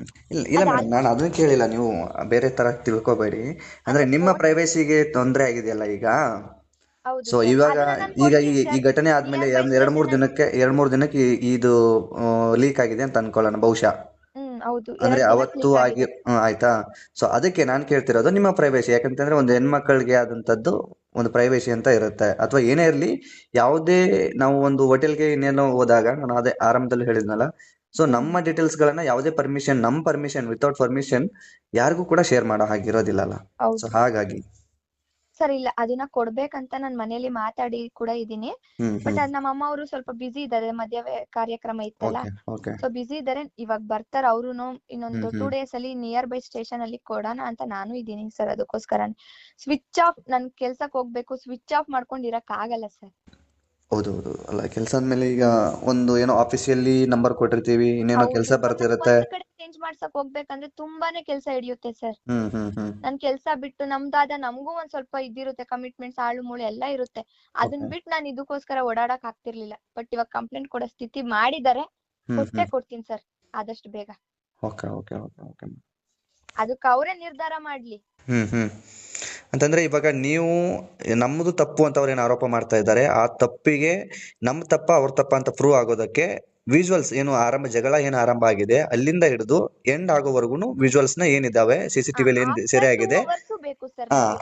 ಇಲ್ಲ ಮೇಡಮ್, ನಾನು ಅದನ್ನ ಕೇಳಿಲ್ಲ, ನೀವು ಬೇರೆ ತರ ತಿಳ್ಕೊಬೇಡಿ. ಅಂದ್ರೆ ನಿಮ್ಮ ಪ್ರೈವೇಸಿಗೆ ತೊಂದರೆ ಆಗಿದೆಯಲ್ಲ ಈಗ. ಸೊ ಇವಾಗ ಈ ಘಟನೆ ಆದ್ಮೇಲೆ ಎರಡ್ ಮೂರ್ ದಿನಕ್ಕೆ ಇದು ಲೀಕ್ ಆಗಿದೆ ಅಂತ ಅನ್ಕೊಳ್ಳೋಣ ಬಹುಶಃ. ಅಂದ್ರೆ ಅವತ್ತು ಆಗಿ ಆಯ್ತಾ. ಸೊ ಅದಕ್ಕೆ ನಾನು ಕೇಳ್ತಿರೋದು ನಿಮ್ಮ ಪ್ರೈವೇಸಿ. ಯಾಕಂತಂದ್ರೆ ಒಂದು ಹೆಣ್ಮಕ್ಳಿಗೆ ಆದಂತದ್ದು ಒಂದು ಪ್ರೈವೇಸಿ ಅಂತ ಇರುತ್ತೆ. ಅಥವಾ ಏನೇ ಇರ್ಲಿ, ಯಾವುದೇ ನಾವು ಒಂದು ಹೋಟೆಲ್ಗೆ ಇನ್ನೇನೋ ಹೋದಾಗ, ನಾನು ಅದೇ ಆರಂಭದಲ್ಲಿ ಹೇಳಿದ್ನಲ್ಲ, ಸೊ ನಮ್ಮ ಡೀಟೇಲ್ಸ್ ಗಳನ್ನ ಯಾವುದೇ ನಮ್ ಪರ್ಮಿಷನ್ ವಿತೌಟ್ ಪರ್ಮಿಷನ್ ಯಾರಿಗೂ ಕೂಡ ಶೇರ್ ಮಾಡೋ ಹಾಗಿರೋದಿಲ್ಲಲ್ಲ. ಸೊ ಹಾಗಾಗಿ ಸರ್ ಇಲ್ಲ, ಅದನ್ನ ಕೊಡ್ಬೇಕಂತ ನಾನ್ ಮನೇಲಿ ಮಾತಾಡಿ ಕೂಡ ಇದೀನಿ. ಬಟ್ ಅದ್ ನಮ್ಮ ಅಮ್ಮ ಅವರು ಸ್ವಲ್ಪ ಬಿಸಿ ಇದಾರೆ, ಮದುವೆ ಕಾರ್ಯಕ್ರಮ ಇತ್ತಲ್ಲ, ಸೊ ಬಿಸಿ ಇದಾರೆ. ಇವಾಗ ಬರ್ತಾರ ಅವ್ರುನು, ಇನ್ನೊಂದು 2 days ಅಲ್ಲಿ ನಿಯರ್ ಬೈ ಸ್ಟೇಷನ್ ಅಲ್ಲಿ ಕೊಡೋಣ ಅಂತ ನಾನು ಇದೀನಿ ಸರ್. ಅದಕ್ಕೋಸ್ಕರ ಸ್ವಿಚ್ ಆಫ್, ನನ್ ಕೆಲ್ಸಕ್ಕೆ ಹೋಗ್ಬೇಕು, ಸ್ವಿಚ್ ಆಫ್ ಮಾಡ್ಕೊಂಡ್ ಇರಕ್ ಆಗಲ್ಲ ಸರ್. ಹೌದೌದು, ಅಲ್ಲ ಕೆಲಸ ಆದ್ಮೇಲೆ ಈಗ ಒಂದು ಏನೋ ಆಫೀಸಿಯಲ್ಲಿ ನಂಬರ್ ಕೊಟ್ಟಿರ್ತೀವಿ, ಇನ್ನೇನೋ ಕೆಲಸ ಬರ್ತಿರುತ್ತೆ. ಚೇಂಜ್ ಮಾಡ್ಸಕ್ ಹೋಗ್ಬೇಕಂದ್ರೆ ತುಂಬಾನೇ ಕೆಲಸ ಹಿಡಿಯುತ್ತೆ ಸರ್. ನನ್ ಕೆಲ್ಸ ಬಿಟ್ಟು ನಮ್ದಾದ ನಮಗೂ ಒಂದ್ ಸ್ವಲ್ಪ ಇದಿರುತ್ತೆ, ಕಮಿಟ್ಮೆಂಟ್ಸ್, ಆಳು ಮೂಳು ಎಲ್ಲ ಇರುತ್ತೆ. ಅದನ್ನ ಬಿಟ್ಟು ನಾನು ಇದಕ್ಕೋಸ್ಕರ ಓಡಾಡಕ್ ಆಗ್ತಿರ್ಲಿಲ್ಲ. ಬಟ್ ಇವಾಗ ಕಂಪ್ಲೇಂಟ್ ಕೊಡೋ ಸ್ಥಿತಿ ಮಾಡಿದಾರೆ, ಕೊಡ್ತೀನಿ ಸರ್ ಆದಷ್ಟು ಬೇಗ. ಅದಕ್ಕೆ ಅವರೇ ನಿರ್ಧಾರ ಮಾಡ್ಲಿ. ಅಂತಂದ್ರೆ ಇವಾಗ ನೀವು ನಮ್ಮದು ತಪ್ಪು ಅಂತ ಅವ್ರೇನು ಆರೋಪ ಮಾಡ್ತಾ ಇದ್ದಾರೆ, ಆ ತಪ್ಪಿಗೆ ನಮ್ಮ ತಪ್ಪ ಅವ್ರ ತಪ್ಪ ಅಂತ ಪ್ರೂವ್ ಆಗೋದಕ್ಕೆ ವಿಜುವಲ್ಸ್ ಏನು ಜಗಳ ಏನು ಆರಂಭ ಆಗಿದೆ ಅಲ್ಲಿಂದ ಹಿಡಿದು ಎಂಡ್ ಆಗೋವರೆಗೂ ವಿಜುವಲ್ಸ್ ನ ಏನಿದಾವೆ CCTV ಏನ್ ಸೆರೆ ಆಗಿದೆ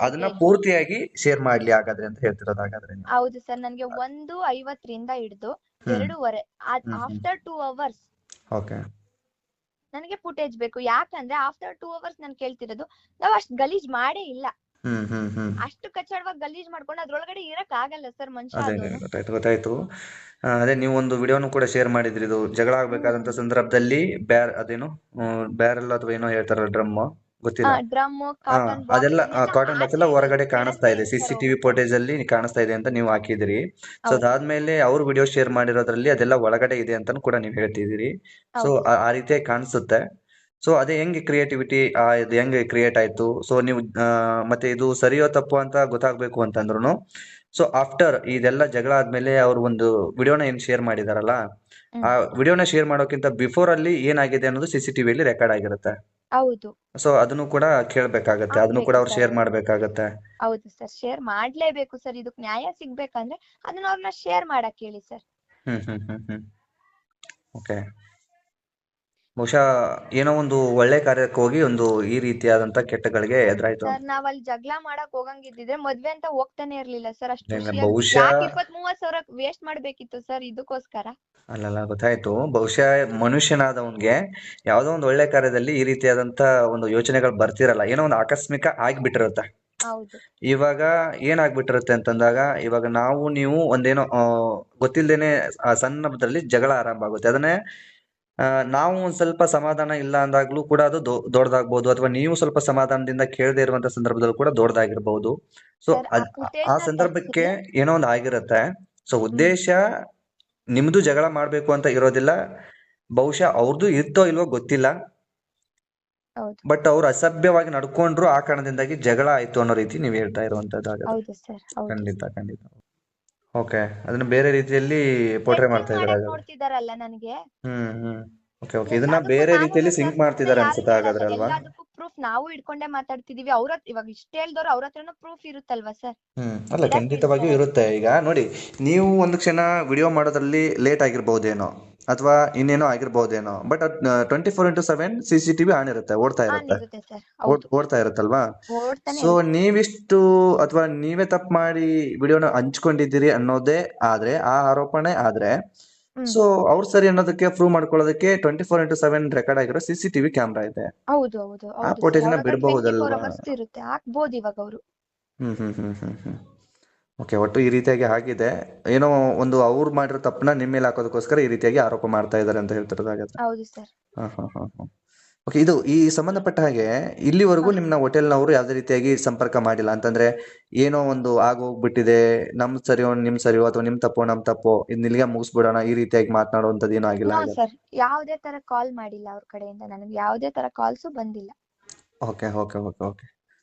ಅದನ್ನ ಪೂರ್ತಿಯಾಗಿ ಶೇರ್ ಮಾಡ್ಲಿ ಹಾಗಾದ್ರೆ ಅಂತ ಹೇಳ್ತಿರೋದು. ಹಾಗಾದ್ರೆ ಹೌದು ಸರ್, ನನ್ಗೆ 1:50 ಹಿಡಿದು 2:30 ಆಫ್ಟರ್ 2 hours ನನಗೆ ಫುಟೇಜ್ ಬೇಕು. ಯಾಕಂದ್ರೆ ಆಫ್ಟರ್ 2 hours ನಾನು ಕೇಳ್ತಿರೋದು, ನಾವ್ ಅಷ್ಟ್ ಗಲೀಜ್ ಮಾಡೇ ಇಲ್ಲ. ಅಷ್ಟು ಕಚ್ಚಡವಾಗಿ ಗಲೀಜ್ ಮಾಡ್ಕೊಂಡು ಅದ್ರೊಳಗಡೆ ಇರಕ್ ಆಗಲ್ಲ ಸರ್ ಮನುಷ್ಯ. ಗೊತ್ತಾಯ್ತು. ಅದೇ ನೀವು ಒಂದು ವಿಡಿಯೋನು ಕೂಡ ಶೇರ್ ಮಾಡಿದ್ರಿ, ಇದು ಜಗಳ ಆಗ್ಬೇಕಾದಂತ ಸಂದರ್ಭದಲ್ಲಿ ಅದೇನು ಬ್ಯಾರಲ್ ಅಥವಾ ಏನೋ ಹೇಳ್ತಾರಲ್ಲ, ಡ್ರಮ್ ಗೊತ್ತಿಲ್ಲ, ಅದೆಲ್ಲ ಕಾಟನ್ ಬಾಕ್ಸ್ ಎಲ್ಲ ಹೊರಗಡೆ ಕಾಣಿಸ್ತಾ ಇದೆ, CCTV ಫುಟೇಜ್ ಅಲ್ಲಿ ಕಾಣಿಸ್ತಾ ಇದೆ ಅಂತ ನೀವು ಹಾಕಿದಿರಿ. ಸೊ ಅದಾದ್ಮೇಲೆ ಅವ್ರು ವಿಡಿಯೋ ಶೇರ್ ಮಾಡಿರೋದ್ರಲ್ಲಿ ಅದೆಲ್ಲ ಒಳಗಡೆ ಇದೆ ಅಂತ ಕೂಡ ನೀವು ಹೇಳ್ತಿದ್ದೀರಿ. ಸೊ ಆ ರೀತಿಯಾಗಿ ಕಾಣಿಸುತ್ತೆ. ಸೊ ಅದೇ ಹೆಂಗೆ ಕ್ರಿಯೇಟಿವಿಟಿ ಇದು ಹೆಂಗೆ ಕ್ರಿಯೇಟ್ ಆಯ್ತು? ಸೊ ನೀವು ಮತ್ತೆ ಇದು ಸರಿಯೋ ತಪ್ಪು ಅಂತ ಗೊತ್ತಾಗ್ಬೇಕು ಅಂತಂದ್ರು ಸೊ ಆಫ್ಟರ್ ಇದೆಲ್ಲ ಜಗಳ ಆದ್ಮೇಲೆ ಅವ್ರು ಒಂದು ವಿಡಿಯೋನ ಏನ್ ಶೇರ್ ಮಾಡಿದಾರಲ್ಲ, ಆ ವಿಡಿಯೋನ ಶೇರ್ ಮಾಡೋಕ್ಕಿಂತ ಬಿಫೋರ್ ಅಲ್ಲಿ ಏನಾಗಿದೆ ಅನ್ನೋದು CCTV ರೆಕಾರ್ಡ್ ಆಗಿರುತ್ತೆ. ಹೌದು. ಸೊ ಅದನ್ನು ಕೂಡ ಕೇಳ್ಬೇಕಾಗತ್ತೆ, ಅದನ್ನು ಕೂಡ ಅವ್ರು ಶೇರ್ ಮಾಡ್ಬೇಕಾಗತ್ತೆ. ಹೌದು ಸರ್, ಶೇರ್ ಮಾಡ್ಲೇಬೇಕು ಸರ್. ಇದಕ್ ನ್ಯಾಯ ಸಿಗ್ಬೇಕಂದ್ರೆ ಅದನ್ನ ಅವ್ರನ್ನ ಶೇರ್ ಮಾಡಕ್ ಹೇಳಿ ಸರ್. ಓಕೆ. ಬಹುಶಃ ಏನೋ ಒಂದು ಒಳ್ಳೆ ಕಾರ್ಯಕ್ಕೆ ಹೋಗಿ ಒಂದು ಈ ರೀತಿಯಾದಂತ ಕೆಟ್ಟಗಳಿಗೆ ಎದುರಾಯ್ತು. ಸರ್ ನಾವ್ ಅಲ್ಲಿ ಜಗಳ ಮಾಡಕ್ ಹೋಗಂಗಿದ್ದಿದ್ರೆ ಮದ್ವೆ ಅಂತ ಹೋಗ್ತಾನೆ ಇರ್ಲಿಲ್ಲ ಸರ್. ಅಷ್ಟು ಬಹುಶಃ 20-30 ಸಾವಿರ ವೇಸ್ಟ್ ಮಾಡ್ಬೇಕಿತ್ತು ಸರ್ ಇದಕ್ಕೋಸ್ಕರ. ಅಲ್ಲಲ್ಲ, ಗೊತ್ತಾಯ್ತು. ಬಹುಶಃ ಮನುಷ್ಯನಾದವನ್ಗೆ ಯಾವ್ದೋ ಒಂದು ಒಳ್ಳೆ ಕಾರ್ಯದಲ್ಲಿ ಈ ರೀತಿಯಾದಂತ ಒಂದು ಯೋಚನೆಗಳು ಬರ್ತಿರಲ್ಲ, ಏನೋ ಒಂದು ಆಕಸ್ಮಿಕ ಆಗ್ಬಿಟ್ಟಿರುತ್ತೆ. ಹೌದು. ಇವಾಗ ಏನಾಗ್ಬಿಟ್ಟಿರುತ್ತೆ ಅಂತಂದಾಗ, ಇವಾಗ ನಾವು ನೀವು ಒಂದೇನೋ ಗೊತ್ತಿಲ್ದೇನೆ ಆ ಸಂದರ್ಭದಲ್ಲಿ ಜಗಳ ಆರಂಭ ಆಗುತ್ತೆ. ಅದನ್ನೇ ನಾವು ಒಂದ್ ಸ್ವಲ್ಪ ಸಮಾಧಾನ ಇಲ್ಲ ಅಂದಾಗ್ಲೂ ಕೂಡ ಅದು ದೊಡ್ಡದಾಗ್ಬಹುದು, ಅಥವಾ ನೀವು ಸ್ವಲ್ಪ ಸಮಾಧಾನದಿಂದ ಕೇಳದೆ ಇರುವಂತ ಸಂದರ್ಭದಲ್ಲೂ ಕೂಡ ದೊಡ್ಡದಾಗಿರ್ಬಹುದು. ಸೊ ಆ ಸಂದರ್ಭಕ್ಕೆ ಏನೋ ಒಂದು ಆಗಿರುತ್ತೆ. ಸೊ ಉದ್ದೇಶ ನಿಮ್ದು ಜಗಳ ಮಾಡ್ಬೇಕು ಅಂತ ಇರೋದಿಲ್ಲ, ಬಹುಶಃ ಅವ್ರದ್ದು ಇರ್ತೋ ಇಲ್ವೋ ಗೊತ್ತಿಲ್ಲ, ಬಟ್ ಅವ್ರು ಅಸಭ್ಯವಾಗಿ ನಡ್ಕೊಂಡ್ರು, ಆ ಕಾರಣದಿಂದಾಗಿ ಜಗಳ ಆಯ್ತು ಅನ್ನೋ ರೀತಿ ನೀವು ಹೇಳ್ತಾ ಇರುವಂತದ್ದು. ಖಂಡಿತ ಖಂಡಿತ. ಓಕೆ, ಅದನ್ನ ಬೇರೆ ರೀತಿಯಲ್ಲಿ ಪೋರ್ಟ್ರೇ ಮಾಡ್ತಾ ನೋಡ್ತಿದಾರಲ್ಲ ನನಗೆ. ಓಕೆ ಓಕೆ, ಇದನ್ನ ಬೇರೆ ರೀತಿಯಲ್ಲಿ ಸಿಂಕ್ ಮಾಡ್ತಿದ್ದಾರೆ ಅನ್ಸುತ್ತೆ ಹಾಗಾದ್ರೆ ಅಲ್ವಾ? ಪ್ರೂಫ್ ನಾವು ಇಟ್ಕೊಂಡೇ ಮಾತಾಡ್ತಿದೀವಿ. ಅವ್ರ ಇವಾಗ ಇಷ್ಟ ಹೇಳ್ದವ್ರು ಅವ್ರ ಹತ್ರನೂ ಪ್ರೂಫ್ ಇರುತ್ತಲ್ವಾ ಸರ್? ಅಲ್ಲ, ಖಂಡಿತವಾಗಿಯೂ ಇರುತ್ತೆ. ಈಗ ನೋಡಿ, ನೀವು ಒಂದು ಕ್ಷಣ ವಿಡಿಯೋ ಮಾಡೋದ್ರಲ್ಲಿ ಲೇಟ್ ಆಗಿರ್ಬಹುದೇನೋ, ಅಥವಾ ಇನ್ನೇನೋ ಆಗಿರ್ಬಹುದೇನೋ, ಬಟ್ 24/7 CCTV ಆನ್ ಇರುತ್ತೆ, ಓಡ್ತಾ ಇರುತ್ತಲ್ವಾ? ಸೊ ನೀವಿಷ್ಟು ಅಥವಾ ನೀವೇ ತಪ್ಪು ಮಾಡಿ ವಿಡಿಯೋನ ಹಂಚ್ಕೊಂಡಿದ್ದೀರಿ ಅನ್ನೋದೇ ಆದ್ರೆ, ಆ ಆರೋಪಣೆ ಆದ್ರೆ, ಸೊ ಅವ್ರು ಸರಿ ಅನ್ನೋದಕ್ಕೆ ಪ್ರೂವ್ ಮಾಡ್ಕೊಳ್ಳೋದಕ್ಕೆ 24/7 ರೆಕಾರ್ಡ್ ಆಗಿರೋ CCTV ಕ್ಯಾಮ್ರಾ ಇದೆ. ಆ ಫುಟೇಜ್ ನ ಬಿಡಬಹುದಲ್ವಾ? ಹಾಕ್ಬೋದು ಇವಾಗ ಅವರು. ಓಕೆ, ಒಟ್ಟು ಈ ರೀತಿಯಾಗಿ ಆಗಿದೆ. ಏನೋ ಒಂದು ಅವ್ರು ಮಾಡಿರೋ ತಪ್ಪನ್ನ ನಿಮ್ಮ ಮೇಲೆ ಹಾಕೋದಕ್ಕೋಸ್ಕರ ಈ ರೀತಿಯಾಗಿ ಆರೋಪ ಮಾಡ್ತಾ ಇದ್ದಾರೆ ಅಂತ ಹೇಳ್ತಿರೋದಾಗತ್ತೆ. ಹೌದು ಸರ್. ಓಕೆ, ಇದು ಈ ಸಂಬಂಧಪಟ್ಟ ಹಾಗೆ ಇಲ್ಲಿವರೆಗೂ ನಿಮ್ನ ಹೋಟೆಲ್ನವರು ಯಾವ್ದೇ ರೀತಿಯಾಗಿ ಸಂಪರ್ಕ ಮಾಡಿಲ್ಲ ಅಂತಂದ್ರೆ, ಏನೋ ಒಂದು ಆಗೋಗ್ಬಿಟ್ಟಿದೆ, ನಮ್ ಸರಿಯೋ ನಿಮ್ ಸರಿಯೋ, ಅಥವಾ ನಿಮ್ ತಪ್ಪೋ ನಮ್ ತಪ್ಪೋ, ಇದ್ ಇಲ್ಲಿಗೆ ಮುಗಿಸ್ಬಿಡೋಣ, ಈ ರೀತಿಯಾಗಿ ಮಾತನಾಡುವಂತದ್ದು ಏನೋ ಆಗಿಲ್ಲ ಸರ್? ಯಾವುದೇ ತರ ಕಾಲ್ ಮಾಡಿಲ್ಲ ಅವ್ರ ಕಡೆಯಿಂದ, ನನಗೆ ಯಾವುದೇ ತರ ಕಾಲ್ಸ್ ಬಂದಿಲ್ಲ. Okay okay okay okay